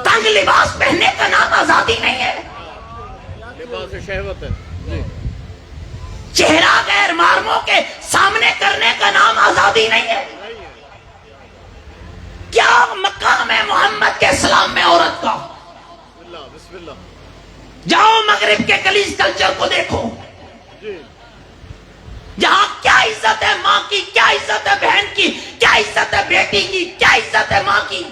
تنگ لباس پہننے کا نام آزادی نہیں ہے. لباس شہوت ہے. چہرہ غیر محرموں کے سامنے کرنے کا نام آزادی نہیں ہے. جاؤ مغرب کے کلیس کلچر کو دیکھو، جہاں کیا عزت ہے ماں کی، کیا عزت ہے بہن کی، کیا عزت ہے بیٹی کی، کیا عزت ہے ماں کی.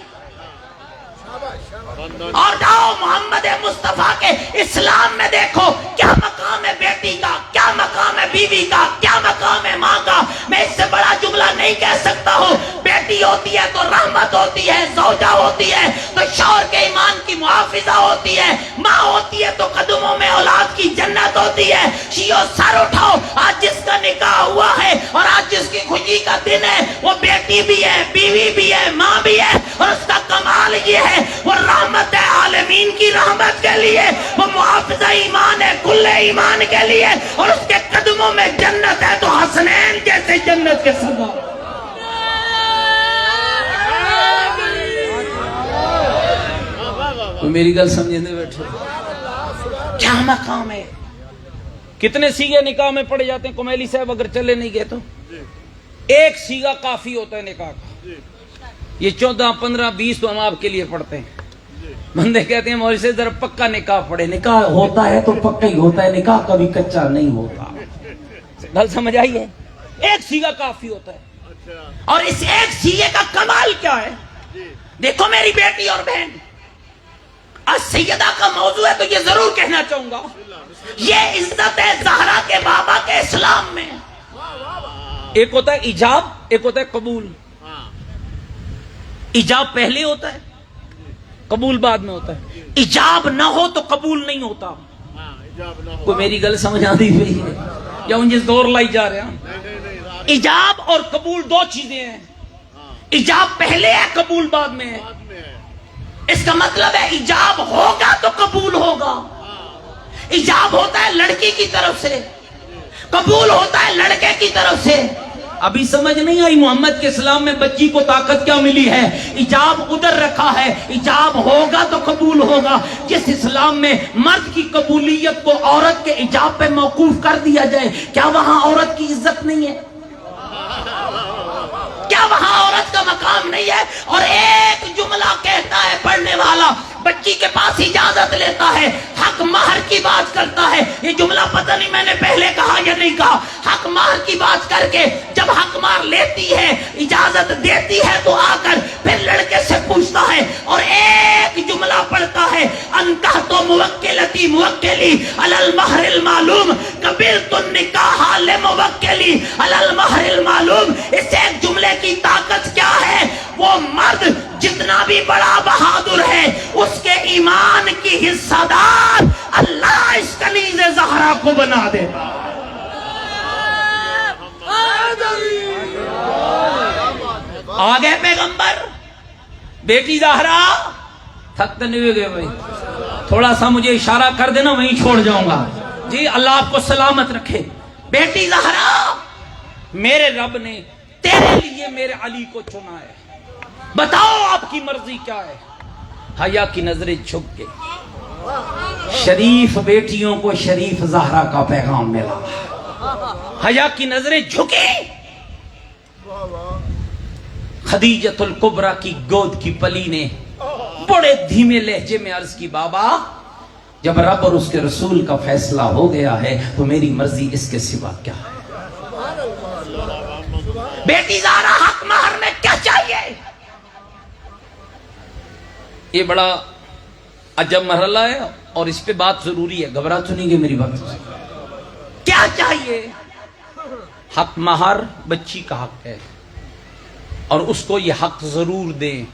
اور جاؤ محمد مصطفیٰ کے اسلام میں دیکھو کیا مقام ہے بیٹی کا، کیا مقام ہے بیوی کا، کیا مقام ہے ماں کا. میں اس سے بڑا جملہ نہیں کہہ سکتا ہوں. بیٹی ہوتی ہے تو رحمت ہوتی ہے، زوجہ ہوتی ہے تو شوہر کے ایمان کی محافظہ ہوتی ہے، ماں ہوتی ہے تو قدموں میں اولاد کی جنت ہوتی ہے. شیعو سر اٹھاؤ، آج جس کا نکاح ہوا ہے اور آج جس کی خوشی کا دن ہے وہ بیٹی بھی ہے، بیوی بھی ہے، ماں بھی ہے، اور اس کا کمال یہ ہے وہ رحمت ہے عالمین کی رحمت کے لیے، وہ محافظہ ایمان ہے کل ایمان کے لیے، اور اس کے قدموں میں جنت ہے تو حسنین جیسے جنت کے سوا. تو میری گل سمجھنے بیٹھے کیا مقام ہے. کتنے سیگے نکاح میں پڑے جاتے ہیں کمیلی صاحب اگر چلے نہیں گئے تو؟ ایک سیگا کافی ہوتا ہے نکاح کا. یہ 14 15 20 تو ہم آپ کے لیے پڑھتے ہیں. بندے کہتے ہیں مولوی سے ذرا پکا نکاح پڑھے. نکاح ہوتا ہے تو پکا ہی ہوتا ہے، نکاح کبھی کچا نہیں ہوتا. گل سمجھ آئی ہے؟ ایک سیگا کافی ہوتا ہے. اور اس ایک سیگے کا کمال کیا ہے؟ دیکھو میری بیٹی اور بہن، السیدہ کا موضوع ہے تو یہ ضرور کہنا چاہوں گا، یہ عزت ہے زہرا کے بابا کے اسلام میں. ایک ہوتا ہے ایجاب، ایک ہوتا ہے قبول. ایجاب پہلے ہوتا ہے، قبول بعد میں ہوتا ہے. ایجاب نہ ہو تو قبول نہیں ہوتا. کوئی میری گل سمجھ آتی ہوئی ہے یا انجھے زور لائی جا رہے ہیں؟ ایجاب اور قبول دو چیزیں ہیں. ایجاب پہلے ہے، قبول بعد میں ہے. اس کا مطلب ہے ایجاب ہوگا تو قبول ہوگا. ایجاب ہوتا ہے لڑکی کی طرف سے، قبول ہوتا ہے لڑکے کی طرف سے. ابھی سمجھ نہیں آئی محمد کے اسلام میں بچی کو طاقت کیا ملی ہے؟ ایجاب ادھر رکھا ہے، ایجاب ہوگا تو قبول ہوگا. جس اسلام میں مرد کی قبولیت کو عورت کے ایجاب پہ موقوف کر دیا جائے، کیا وہاں عورت کی عزت نہیں ہے؟ کیا وہاں عورت کا مقام نہیں ہے؟ اور ایک جملہ کہتا ہے پڑھنے والا، بچی کے پاس اجازت لیتا ہے، حق مہر کی بات کرتا ہے. یہ جملہ پتہ نہیں میں نے پہلے کہا یا نہیں کہا. حق مہر کی بات کر کے جب حق مہر لیتی ہے، اجازت دیتی ہے تو آ کر پھر لڑکے سے پوچھتا ہے اور ایک جملہ پڑھتا ہے، انتہ تو موکلتی موکلی علی المہر المعلوم قبلت النکاح لموکلی علی المہر المعلوم. اس ایک جملے کی طاقت کیا ہے؟ وہ مرد جتنا بھی بڑا بہادر ہے، اس کے ایمان کی حصہ دار اللہ اس کنیز زہرا کو بنا دیتا. آگے پیغمبر، بیٹی زہرا تھک تو نہیں ہوئے گئے بھائی؟ تھوڑا سا مجھے اشارہ کر دینا، وہیں چھوڑ جاؤں گا. جی اللہ آپ کو سلامت رکھے. بیٹی زہرا، میرے رب نے تیرے لیے میرے علی کو چنا ہے، بتاؤ آپ کی مرضی کیا ہے. حیا کی نظریں جھک کے شریف بیٹیوں کو شریف زہرا کا پیغام ملا. حیا کی نظریں جھکی، خدیجۃ الکبریٰ کی گود کی پلی نے بڑے دھیمے لہجے میں عرض کی، بابا جب رب اور اس کے رسول کا فیصلہ ہو گیا ہے تو میری مرضی اس کے سوا کیا ہے. بیٹی زہرا حق مہر میں کیا چاہیے؟ یہ بڑا عجب مرحلہ ہے اور اس پہ بات ضروری ہے، گھبرا تو نہیں گے میری بات سے. کیا چاہیے؟ حق مہر بچی کا حق ہے اور اس کو یہ حق ضرور دیں.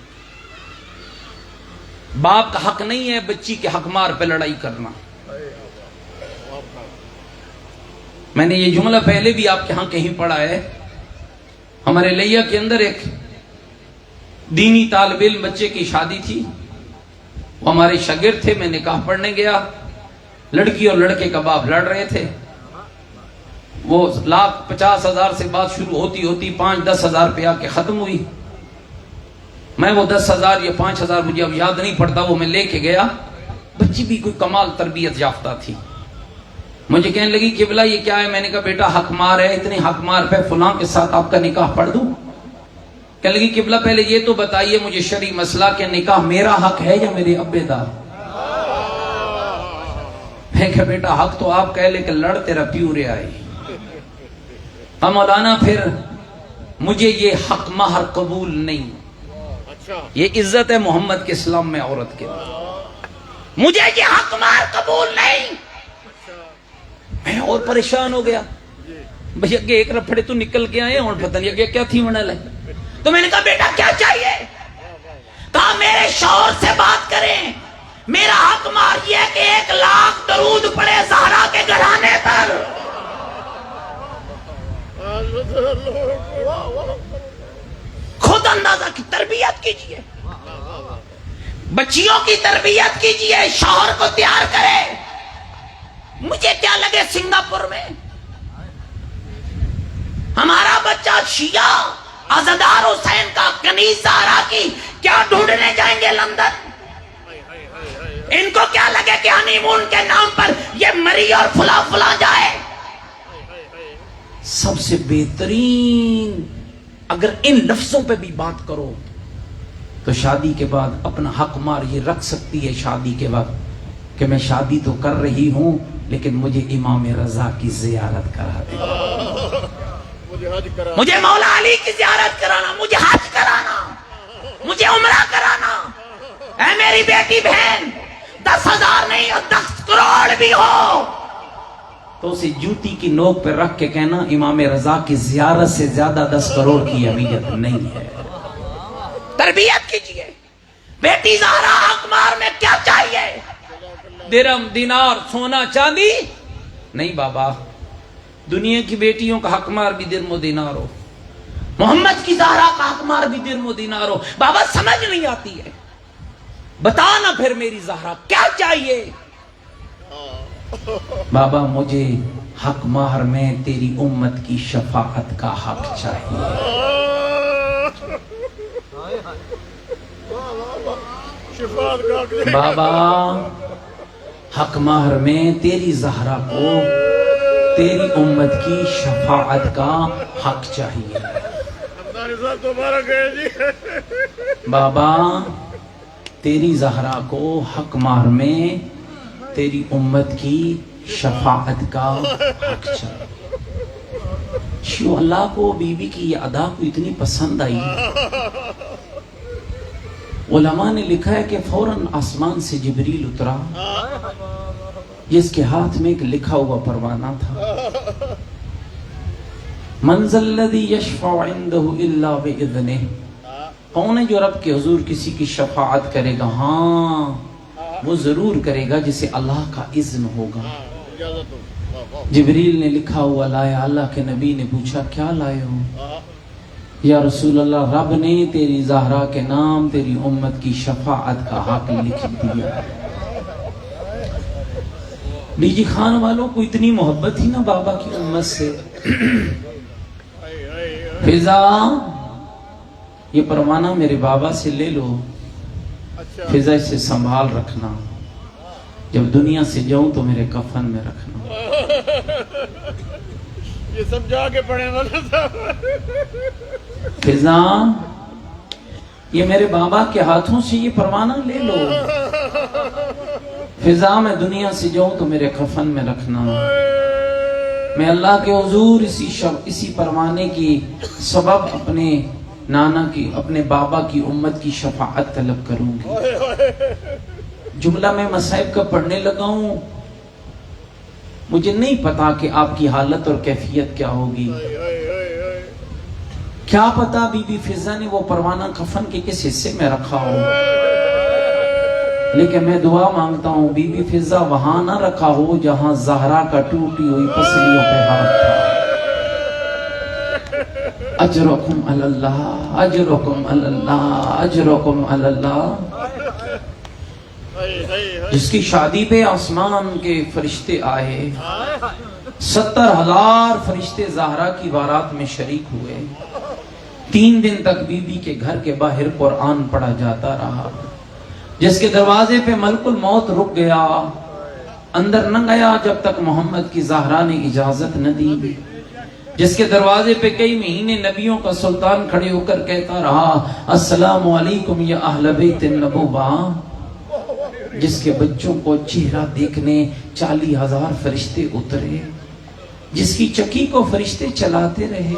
باپ کا حق نہیں ہے بچی کے حق مہر پہ لڑائی کرنا. میں نے یہ جملہ پہلے بھی آپ کے ہاں کہیں پڑھا ہے. ہمارے لیا کے اندر ایک دینی طالب علم بچے کی شادی تھی، وہ ہمارے شاگرد تھے. میں نکاح پڑھنے گیا، لڑکی اور لڑکے کا باپ لڑ رہے تھے. وہ 1,50,000 سے بات شروع ہوتی ہوتی 5-10 ہزار پہ آ کے ختم ہوئی. میں وہ 10,000 یا 5,000 مجھے اب یاد نہیں پڑتا، وہ میں لے کے گیا. بچی بھی کوئی کمال تربیت یافتہ تھی. مجھے کہنے لگی قبلہ یہ کیا ہے؟ میں نے کہا بیٹا حق مہر ہے، اتنے حق مہر پہ فلاں کے ساتھ آپ کا نکاح پڑھ دوں. کہنے لگی قبلہ پہلے یہ تو بتائیے مجھے شرعی مسئلہ کہ نکاح میرا حق ہے یا میرے ابے دا؟ میں کہ بیٹا حق تو آپ کہہ لے کہ لڑ تیرا پیو رے آئی. ہاں مولانا پھر مجھے یہ حق مہر قبول نہیں. یہ عزت ہے محمد کے اسلام میں عورت کے لیے. مجھے یہ حق مہر قبول نہیں. میں اور پریشان ہو گیا. بھئی اگے ایک رپڑے تو نکل کے آئے اور پتہ نہیں اگے کیا تھی وڑا لے. تو میں نے کہا بیٹا کیا چاہیے؟ کہا میرے شوہر سے بات کریں. میرا حق مہر یہ ہے کہ 1 لاکھ درود پڑے زہرا کے گھرانے پر. خود اندازہ کی تربیت کیجئے, بچیوں کی تربیت کیجئے, شوہر کو تیار کرے. مجھے کیا لگے سنگاپور میں ہمارا بچہ شیعہ عزادار حسین کا کنیز زہرا کی کیا ڈھونڈنے جائیں گے لندن. ان کو کیا لگے کہ ہنی مون کے نام پر یہ مری اور فلا فلا جائے. سب سے بہترین اگر ان لفظوں پہ بھی بات کرو تو شادی کے بعد اپنا حق مار یہ رکھ سکتی ہے شادی کے بعد کہ میں شادی تو کر رہی ہوں لیکن مجھے امام رضا کی زیارت کرا دے, مجھے مولا علی کی زیارت کرانا, مجھے حج کرانا, مجھے عمرہ کرانا. اے میری بیٹی بہن 10,000 نہیں اور 10 کروڑ بھی ہو تو اسے جوتی کی نوک پہ رکھ کے کہنا امام رضا کی زیارت سے زیادہ 10 کروڑ کی اہمیت نہیں ہے. تربیت کیجئے. بیٹی زہرا حق مہر میں کیا چاہیے؟ درہم دینار سونا چاندی نہیں بابا. دنیا کی بیٹیوں کا حق مہر بھی درہم و دینار ہو, محمد کی زہرا کا حق مہر بھی درہم و دینار ہو. بابا سمجھ نہیں آتی ہے, بتانا پھر میری زہرا کیا چاہیے. بابا مجھے حق مہر میں تیری امت کی شفاعت کا حق چاہیے. بابا حق مہر میں تیری زہرا کو تیری امت کی شفاعت کا حق چاہیے. بابا تیری زہرا کو حق مہر میں تیری امت کی شفاعت کا حق چاہیے. شیو اللہ کو بی بی کی یہ ادا کو اتنی پسند آئی, علماء نے لکھا ہے کہ فوراً آسمان سے جبریل اترا جس کے ہاتھ میں ایک لکھا ہوا پروانہ تھا. من ذا الذی یشفع عندہ الا باذنہ. کون ہے جو رب کے حضور کسی کی شفاعت کرے گا؟ ہاں وہ ضرور کرے گا جسے اللہ کا اذن ہوگا. جبریل نے لکھا ہوا لایا. اللہ کے نبی نے پوچھا کیا لائے ہو؟ یا رسول اللہ رب نے تیری زہرا کے نام تیری امت کی شفاعت کا حق لکھ دیا. ڈی جی خان والوں کو اتنی محبت ہی نا بابا کی امت سے. فضا یہ پروانہ میرے بابا سے لے لو, فضا اسے سنبھال رکھنا, جب دنیا سے جاؤں تو میرے کفن میں رکھنا. یہ سمجھا کے پڑھے والا. فضا یہ میرے بابا کے ہاتھوں سے یہ پروانہ لے لو. فضا میں دنیا سے جاؤں تو میرے کفن میں رکھنا. میں اللہ کے حضور اسی پروانے کی سبب اپنے نانا کی اپنے بابا کی امت کی شفاعت طلب کروں گی. جملہ میں مصائب کا پڑھنے لگا ہوں, مجھے نہیں پتا کہ آپ کی حالت اور کیفیت کیا ہوگی. کیا پتا بی بی فضا نے وہ پروانہ کفن کے کس حصے میں رکھا ہو, لیکن میں دعا مانگتا ہوں بی بی فضا وہاں نہ رکھا ہو جہاں زہرا کا ٹوٹی ہوئی پسلیوں پہ ہاتھ تھا. اجرکم علی اللہ, اجرکم علی اللہ, اجرکم علی اللہ. جس کی شادی پہ آسمان کے فرشتے آئے, 70,000 فرشتے زہرا کی بارات میں شریک ہوئے. 3 دن تک بی بی کے گھر کے باہر قرآن پڑھا جاتا رہا. جس کے دروازے پہ ملک الموت رک گیا, اندر نہ گیا جب تک محمد کی زہرا نے اجازت نہ دی. جس کے دروازے پہ کئی مہینے نبیوں کا سلطان کھڑے ہو کر کہتا رہا السلام علیکم یا اہل بیت النبوہ. جس کے بچوں کو چہرہ دیکھنے 40,000 فرشتے اترے، جس کی چکی کو فرشتے چلاتے رہے،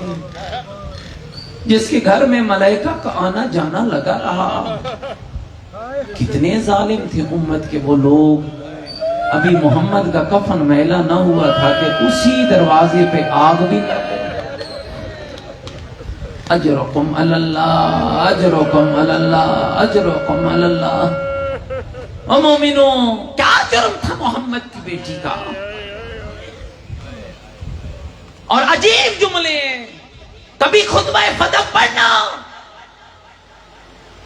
جس کے گھر میں ملائکہ کا آنا جانا لگا رہا۔ کتنے ظالم تھے امت کے وہ لوگ، ابھی محمد کا کفن میلا نہ ہوا تھا کہ اسی دروازے پہ آگ بھی لگے۔ اجرکم اللہ، اجرکم اللہ، اجرکم اللہ۔ او مومنوں، کیا جرم تھا محمد کی بیٹی کا؟ اور عجیب جملے، کبھی خطبہ فتح پڑھنا،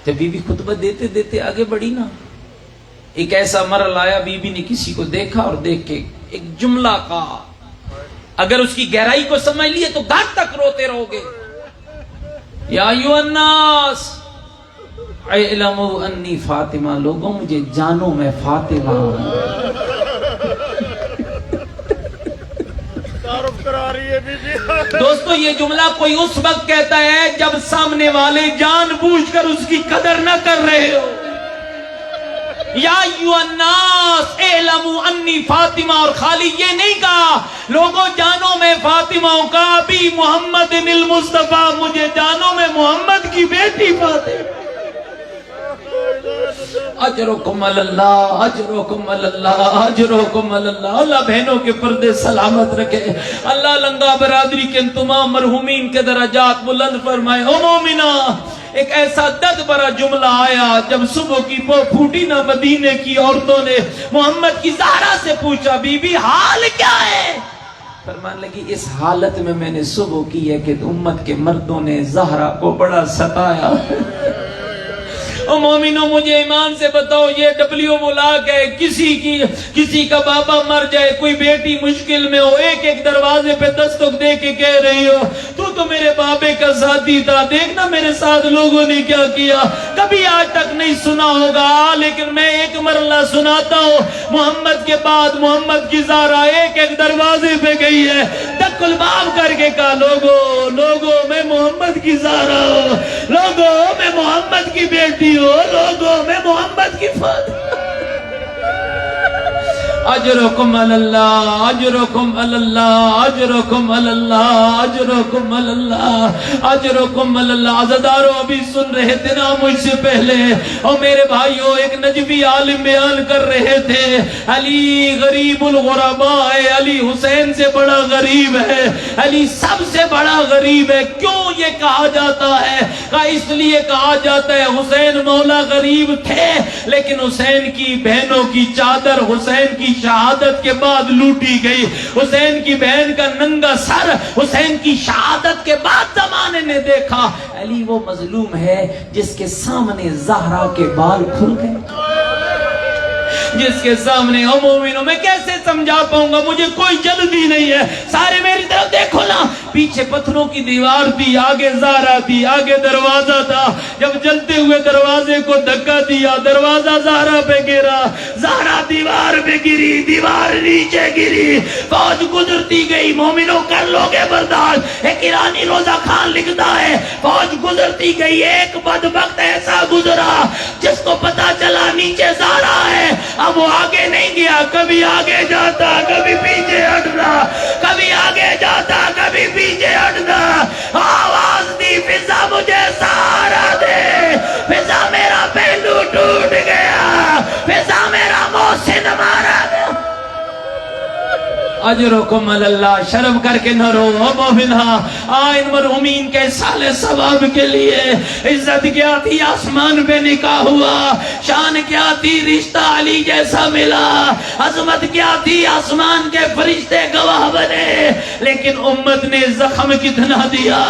جب بی بی خطبہ دیتے دیتے آگے بڑھی نا، ایک ایسا مرل آیا، بی بی نے کسی کو دیکھا اور دیکھ کے ایک جملہ کہا، اگر اس کی گہرائی کو سمجھ لیے تو گھر تک روتے رہو گے۔ یا ایھا الناس اعلموا انی فاطمہ، لوگوں مجھے جانو میں فاطمہ ہوں۔ دوستو یہ جملہ کوئی اس وقت کہتا ہے جب سامنے والے جان بوجھ کر اس کی قدر نہ کر رہے ہو۔ یا ایھا الناس اعلموا انی فاطمہ، اور خالی یہ نہیں کہا لوگوں جانو میں فاطمہ ہوں، کہا بھی محمد المصطفیٰ، مجھے جانو میں محمد کی بیٹی فاطمہ۔ اجرکم اللہ، اجرکم اللہ، اجرکم اللہ۔ اللہ بہنوں کے پردے سلامت رکھے، اللہ لنگا برادری کے تمام مرحومین کے درجات بلند فرمائے۔ او مومنہ، ایک ایسا درد بھرا جملہ آیا جب صبح کی پھوٹی نہ مدینے کی عورتوں نے محمد کی زہرا سے پوچھا، بی بی حال کیا ہے؟ فرمان لگی اس حالت میں میں نے صبح کی ہے کہ امت کے مردوں نے زہرا کو بڑا ستایا۔ او مومنوں، مجھے ایمان سے بتاؤ، یہ ڈبلیو ملاک ہے، کسی کا بابا مر جائے، کوئی بیٹی مشکل میں ہو، ایک ایک دروازے پہ دستک دے کے کہہ رہی ہو تو میرے بابے کا ساتھی تھا، دیکھنا میرے ساتھ لوگوں نے کیا کیا۔ کبھی آج تک نہیں سنا ہوگا، لیکن میں ایک مرلہ سناتا ہوں، محمد کے بعد محمد کی زہرا ایک ایک دروازے پہ گئی ہے، دق الباب کر کے کہا، لوگوں میں محمد کی زہرا ہوں، لوگوں میں محمد کی بیٹی ہوں، لوگوں میں محمد کی فاطمہ۔ اجرکم اللہ، اجرکم اللہ، اجرکم اللہ، اجرکم اللہ، اجرکم اللہ۔ عزادارو ابھی سن رہے تھے نا مجھ سے پہلے، اور میرے بھائیوں ایک نجوی عالم بیان کر رہے تھے، علی غریب الغرباء ہے، علی حسین سے بڑا غریب ہے، علی سب سے بڑا غریب ہے۔ کیوں یہ کہا جاتا ہے؟ اس لیے کہا جاتا ہے حسین مولا غریب تھے، لیکن حسین کی بہنوں کی چادر حسین کی شہادت کے بعد لوٹی گئی، حسین کی بہن کا ننگا سر حسین کی شہادت کے بعد زمانے نے دیکھا۔ علی وہ مظلوم ہے جس کے سامنے زہرا کے بال کھل گئے، جس کے سامنے۔ او مومنوں، میں کیسے سمجھا پاؤں گا، مجھے کوئی جلدی نہیں ہے، سارے میری طرف دیکھو نا، پیچھے پتھروں کی دیوار تھی، آگے زہرا تھی، آگے دروازہ تھا، جب جلتے ہوئے دروازے کو دھکا دیا، دروازہ زہرا پہ گرا، زہرا دیوار پہ گری، دیوار نیچے گری، فوج گزرتی گئی۔ مومنوں کر لو گے برداشت، ایک ایرانی روزہ خان لکھتا ہے، فوج گزرتی گئی، ایک بدبخت ایسا گزرا جس کو پتا چلا نیچے زہرا ہے، اب وہ آگے نہیں گیا، کبھی آگے جاتا کبھی پیچھے ہٹنا، کبھی آگے جاتا کبھی پیچھے ہٹنا۔ آواز دی، فضا مجھے سہارا دے، فضا میرا پہلو ٹوٹ گیا، فضا میرا محسن مارا گیا۔ اجرکم اللہ، شرم کر کے نہ رو مومنہ، آئین مرحومین کے سال ثواب کے لیے عزت کیا تھی، آسمان پہ نکاح ہوا، شان کیا تھی، رشتہ علی جیسا ملا، عظمت کیا تھی، آسمان کے فرشتے گواہ بنے، لیکن امت نے زخم کتنا دیا۔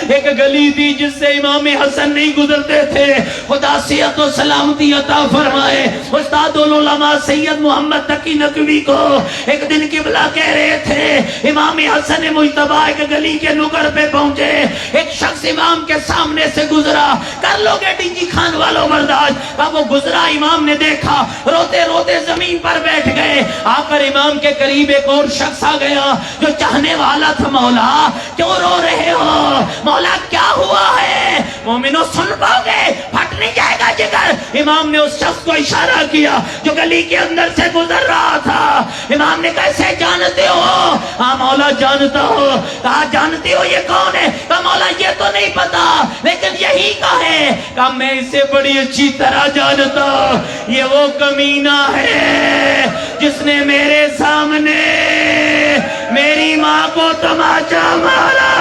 ایک گلی تھی جس سے امام حسن نہیں گزرتے تھے، خدا صحت و سلامتی عطا فرمائے، استاد العلماء سید محمد تقی نقوی کو ایک دن قبلہ کہہ رہے تھے، امام حسن مجتبی ایک گلی کے نکڑ پہ پہنچے، ایک شخص امام کے سامنے سے گزرا، کر لو گے ڈی جی خان والوں برداشت، اب وہ گزرا، امام نے دیکھا، روتے روتے زمین پر بیٹھ گئے، آ کر امام کے قریب ایک اور شخص آ گیا جو چاہنے والا تھا، مولا کیوں رو رہے ہو، مولا کیا ہوا ہے؟ مومنوں سن پاؤ گے، پھٹ نہیں جائے گا جگر، امام نے اس شخص کو اشارہ کیا جو گلی کے اندر سے گزر رہا تھا. امام نے کیسے جانتے ہو؟ ہاں مولا جانتا ہو. کہا جانتے ہو یہ کون ہے؟ کہا مولا یہ تو نہیں پتا لیکن یہی کا ہے. کہا میں اسے بڑی اچھی طرح جانتا ہوں. یہ وہ کمینہ ہے جس نے میرے سامنے میری ماں کو تماچا مارا.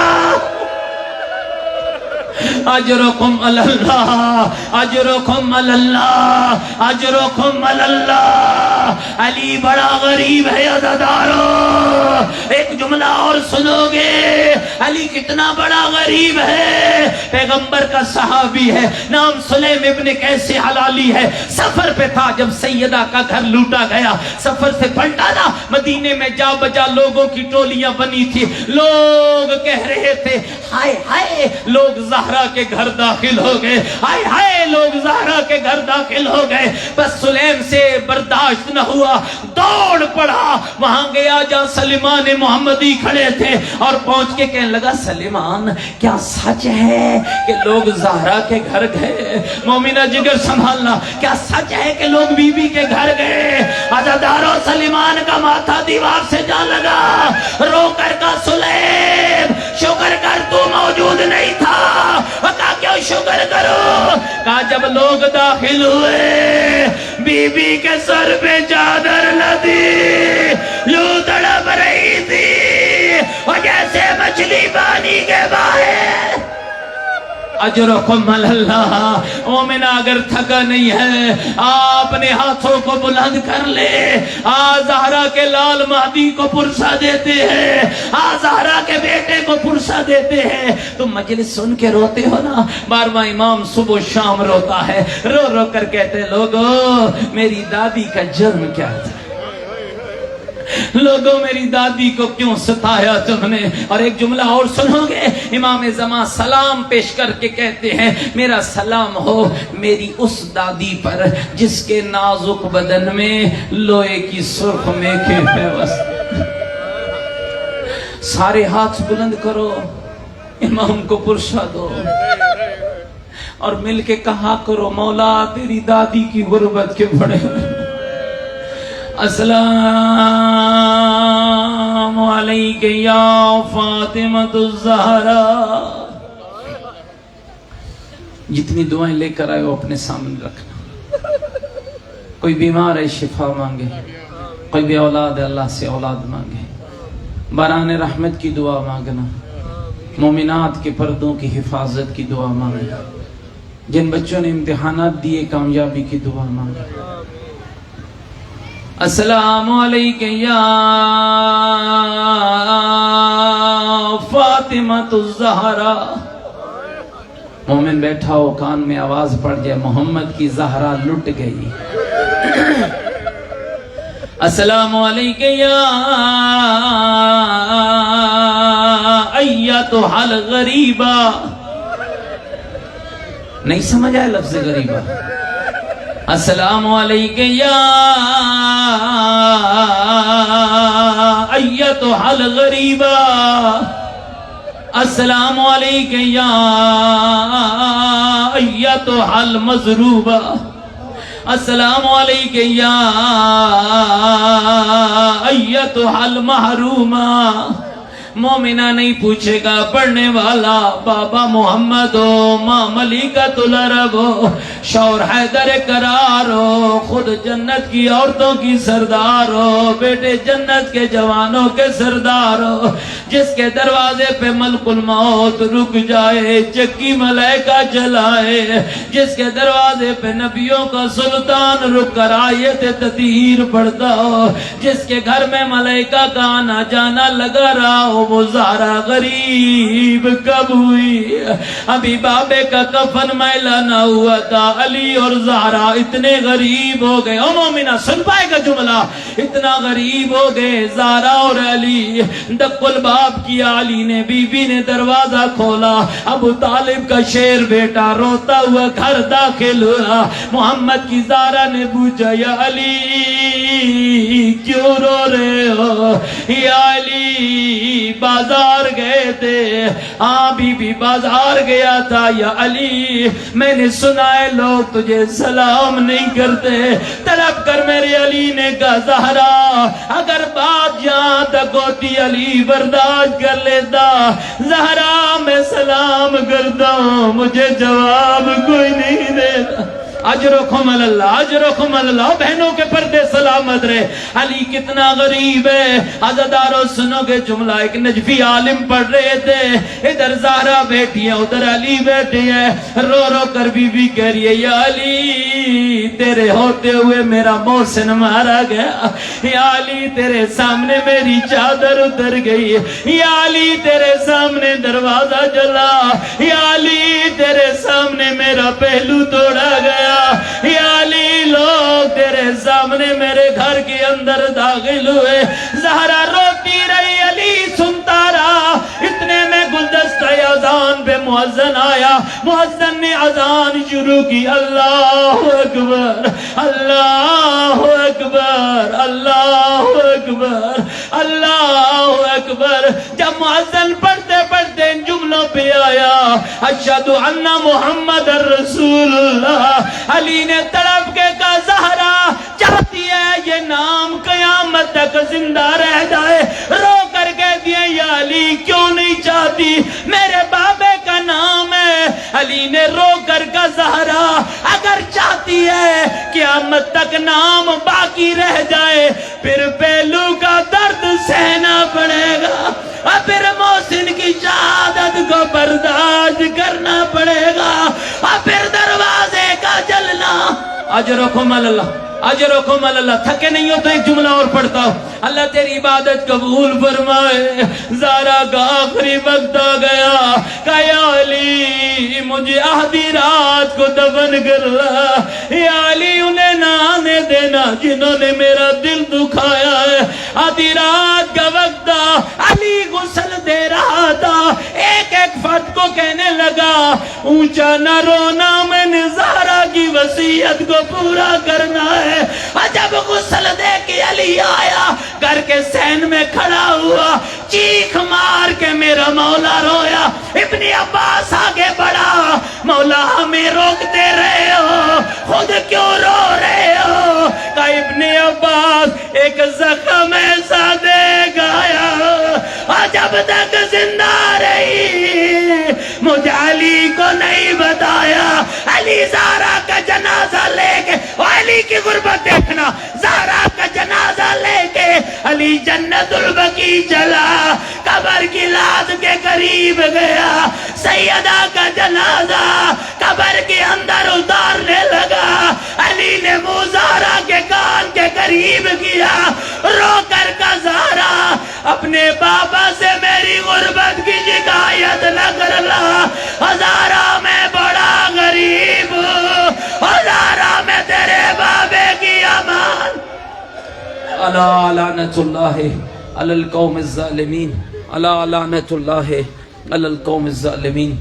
اجرکم علی اللہ، اجرکم علی اللہ، اجرکم علی اللہ. علی بڑا غریب ہے عزادارو. ایک جملہ اور سنو گے، علی کتنا بڑا غریب ہے. پیغمبر کا صحابی ہے، نام سلیم ابن قیس حلالی ہے. سفر پہ تھا جب سیدہ کا گھر لوٹا گیا. سفر سے پلٹا نا، مدینے میں جا بجا لوگوں کی ٹولیاں بنی تھی. لوگ کہہ رہے تھے ہائے ہائے لوگ زہرا کے گھر داخل ہو گئے، ہائے ہائے لوگ زہرا کے گھر داخل ہو گئے. بس سلیم سے برداشت نہ ہوا، دوڑ پڑا. وہاں گیا جہاں سلیمان محمدی کھڑے تھے اور پہنچ کے کہنے لگا سلیمان کیا سچ ہے کہ لوگ زہرا کے گھر گئے؟ مومنہ جگر سنبھالنا، کیا سچ ہے کہ لوگ بی بی کے گھر گئے؟ عزادارو سلیمان کا ماتھا دیوار سے جا لگا. رو کر کا سلیم شکر کر تو موجود نہیں تھا. کہا کیوں شکر کرو؟ کہا جب لوگ داخل ہوئے بی بی کے سر پہ چادر لدی، یوں تڑپ رہی تھی اور جیسے مچھلی پانی کے باہر. اجرکم علی اللہ. مومنہ اگر تھکا نہیں ہے اپنے ہاتھوں کو بلند کر لے. زہرا کے لال مہدی کو پرسہ دیتے ہیں، زہرا کے بیٹے کو پرسہ دیتے ہیں. تم مجلس سن کے روتے ہو نا. 12واں امام صبح و شام روتا ہے، رو رو کر کہتے لوگو میری دادی کا جرم کیا تھا؟ لوگوں میری دادی کو کیوں ستایا تم نے؟ اور ایک جملہ اور سنو گے، امام زمان سلام پیش کر کے کہتے ہیں میرا سلام ہو میری اس دادی پر جس کے نازک بدن میں لوہے کی سرخ میخیں پیوست. سارے ہاتھ بلند کرو، امام کو پرسہ دو اور مل کے کہا کرو مولا تیری دادی کی غربت کے بڑے السلام علیک یا فاطمہ الزہرا. جتنی دعائیں لے کر آئے ہو اپنے سامنے رکھنا. کوئی بیمار ہے شفا مانگے، کوئی بے اولاد ہے اللہ سے اولاد مانگے، باران رحمت کی دعا مانگنا، مومنات کے پردوں کی حفاظت کی دعا مانگے، جن بچوں نے امتحانات دیے کامیابی کی دعا مانگے. السلام علیک یا فاطمہ الزہرا. مومن بیٹھا ہو کان میں آواز پڑ جائے محمد کی زہرا لٹ گئی. السلام علیک یا ایتھا الغریبہ. نہیں سمجھ آیا لفظ غریبہ؟ السلام علیک یا ایتھا الغریبہ. السلام علیک یا ایتھا المضروبہ. السلام علیک یا ایتھا المحرومہ. مومنہ نہیں پوچھے گا پڑھنے والا بابا محمد ہو، ماں ملکۃ العرب ہو، شوہر حیدر کرار ہو، خود جنت کی عورتوں کی سردار ہو، بیٹے جنت کے جوانوں کے سردار ہو، جس کے دروازے پہ ملک الموت رک جائے چکی ملائکہ جلائے، جس کے دروازے پہ نبیوں کا سلطان رک کر آیت تطہیر پڑھتا ہو، جس کے گھر میں ملائکہ کا آنا جانا لگا رہا ہو. وہ زہرا غریب کب ہوئی؟ ابھی بابے کا کفن میلا نہ ہوا تھا، علی اور زہرا اتنے غریب ہو گئے. او مومنہ سن پائے گا جملہ، اتنا غریب ہو گئے زہرا اور علی. دق الباب کیا علی نے، بی بی نے دروازہ کھولا. ابو طالب کا شیر بیٹا روتا ہوا گھر داخل ہوا. محمد کی زہرا نے پوچھا یا علی کیوں رو رہے ہو؟ یا علی بازار گئے تھے، ہاں بی بی بازار گیا تھا، یا علی میں نے سنا ہے لوگ تجھے سلام نہیں کرتے، طلب کر۔ میرے علی نے کہا زہرا اگر بات یہاں تک ہوتی علی برداشت کر لیتا، زہرا میں سلام کرتا ہوں مجھے جواب کوئی نہیں دیتا۔ اجرکم اللہ، اجرکم اللہ، بہنوں کے پردے سلامت رہے۔ علی کتنا غریب ہے، عزادارو سنو گے جملہ، ایک نجفی عالم پڑھ رہے تھے، ادھر زہرا بیٹھی ہے ادھر علی بیٹھے ہیں، رو رو کر بی بی کہہ رہی ہے یا علی تیرے ہوتے ہوئے میرا محسن مارا گیا، یا علی تیرے سامنے میری چادر اتر گئی، یا علی تیرے سامنے دروازہ جلا، یا علی تیرے سامنے میرا پہلو توڑا گیا، یا علی لوگ تیرے سامنے میرے گھر کے اندر داخل ہوئے۔ زہرا روتی رہی، علی سنتا رہا۔ اتنے میں گلدستہ اذان پہ مؤذن آیا، مؤذن نے اذان شروع کی، اللہ اکبر اللہ اکبر اللہ اکبر اللہ اکبر۔ جب مؤذن پڑھتے پڑھتے ان جملوں پہ آیا اشہد ان محمد الرسول اللہ، علی نے تڑپ کے کہا زہرا چاہتی ہے یہ نام قیامت تک زندہ رہ جائے، رو کر کہہ دیا یا علی کیوں نہیں چاہتی، میرے بابے کا نام ہے۔ علی نے رو کر کہا زہرا اگر چاہتی ہے قیامت تک نام باقی رہ جائے پھر پہلو کا درد سہنا پڑے گا، اور پھر محسن کی شہادت کو برداشت کرنا پڑے گا، اور پھر دروازے کا جلنا۔ اجرکم اللہ، اجرکم اللہ۔ تھکے نہیں ہو تو ایک جملہ اور پڑھتا ہوں، اللہ تیری عبادت قبول فرمائے۔ زہرا کا آخری وقت آ گیا، کہا یا علی مجھے آدھی رات کو دفن کر رہا، یا علی انہیں نہ آنے دینا جنہوں نے میرا دل دکھایا ہے۔ آدھی رات کا وقت تھا، علی غسل دے رہا تھا، ایک ایک فرد کو کہنے لگا اونچا نہ رونا، میں نے زہرا کی وصیت کو پورا کرنا ہے۔ جب غسل دے کے علی آیا گھر کے سین میں کھڑا ہوا، چیخ مار کے میرا مولا رویا۔ ابن عباس آگے بڑھا، مولا ہمیں روکتے رہے ہو خود کیوں رو رہے ہو؟ کہا ابن عباس ایک زخم ایسا دے گایا اور جب تک زندہ رہی مجھے علی کو نہیں بتایا۔ علی زہرا کا جنازہ لے کے، علی کی غربت دیکھنا، زہرا کا جنازہ لے کے علی جنت البقیع چلا، قبر کی لاد کے قریب گیا، سیدہ کا جنازہ قبر کے اندر اتارنے لگا، علی نے منہ زہرا کے کان کے قریب کیا، رو کر کا زہرا اپنے بابا سے میری غربت کی شکایت نہ کرنا، زہرا میں بڑا غریب ہوں، زہرا میں تیرے بابے کی امان۔ الا لعنت اللہ علی القوم الظالمین، الا لعنت اللہ علی القوم الظالمین۔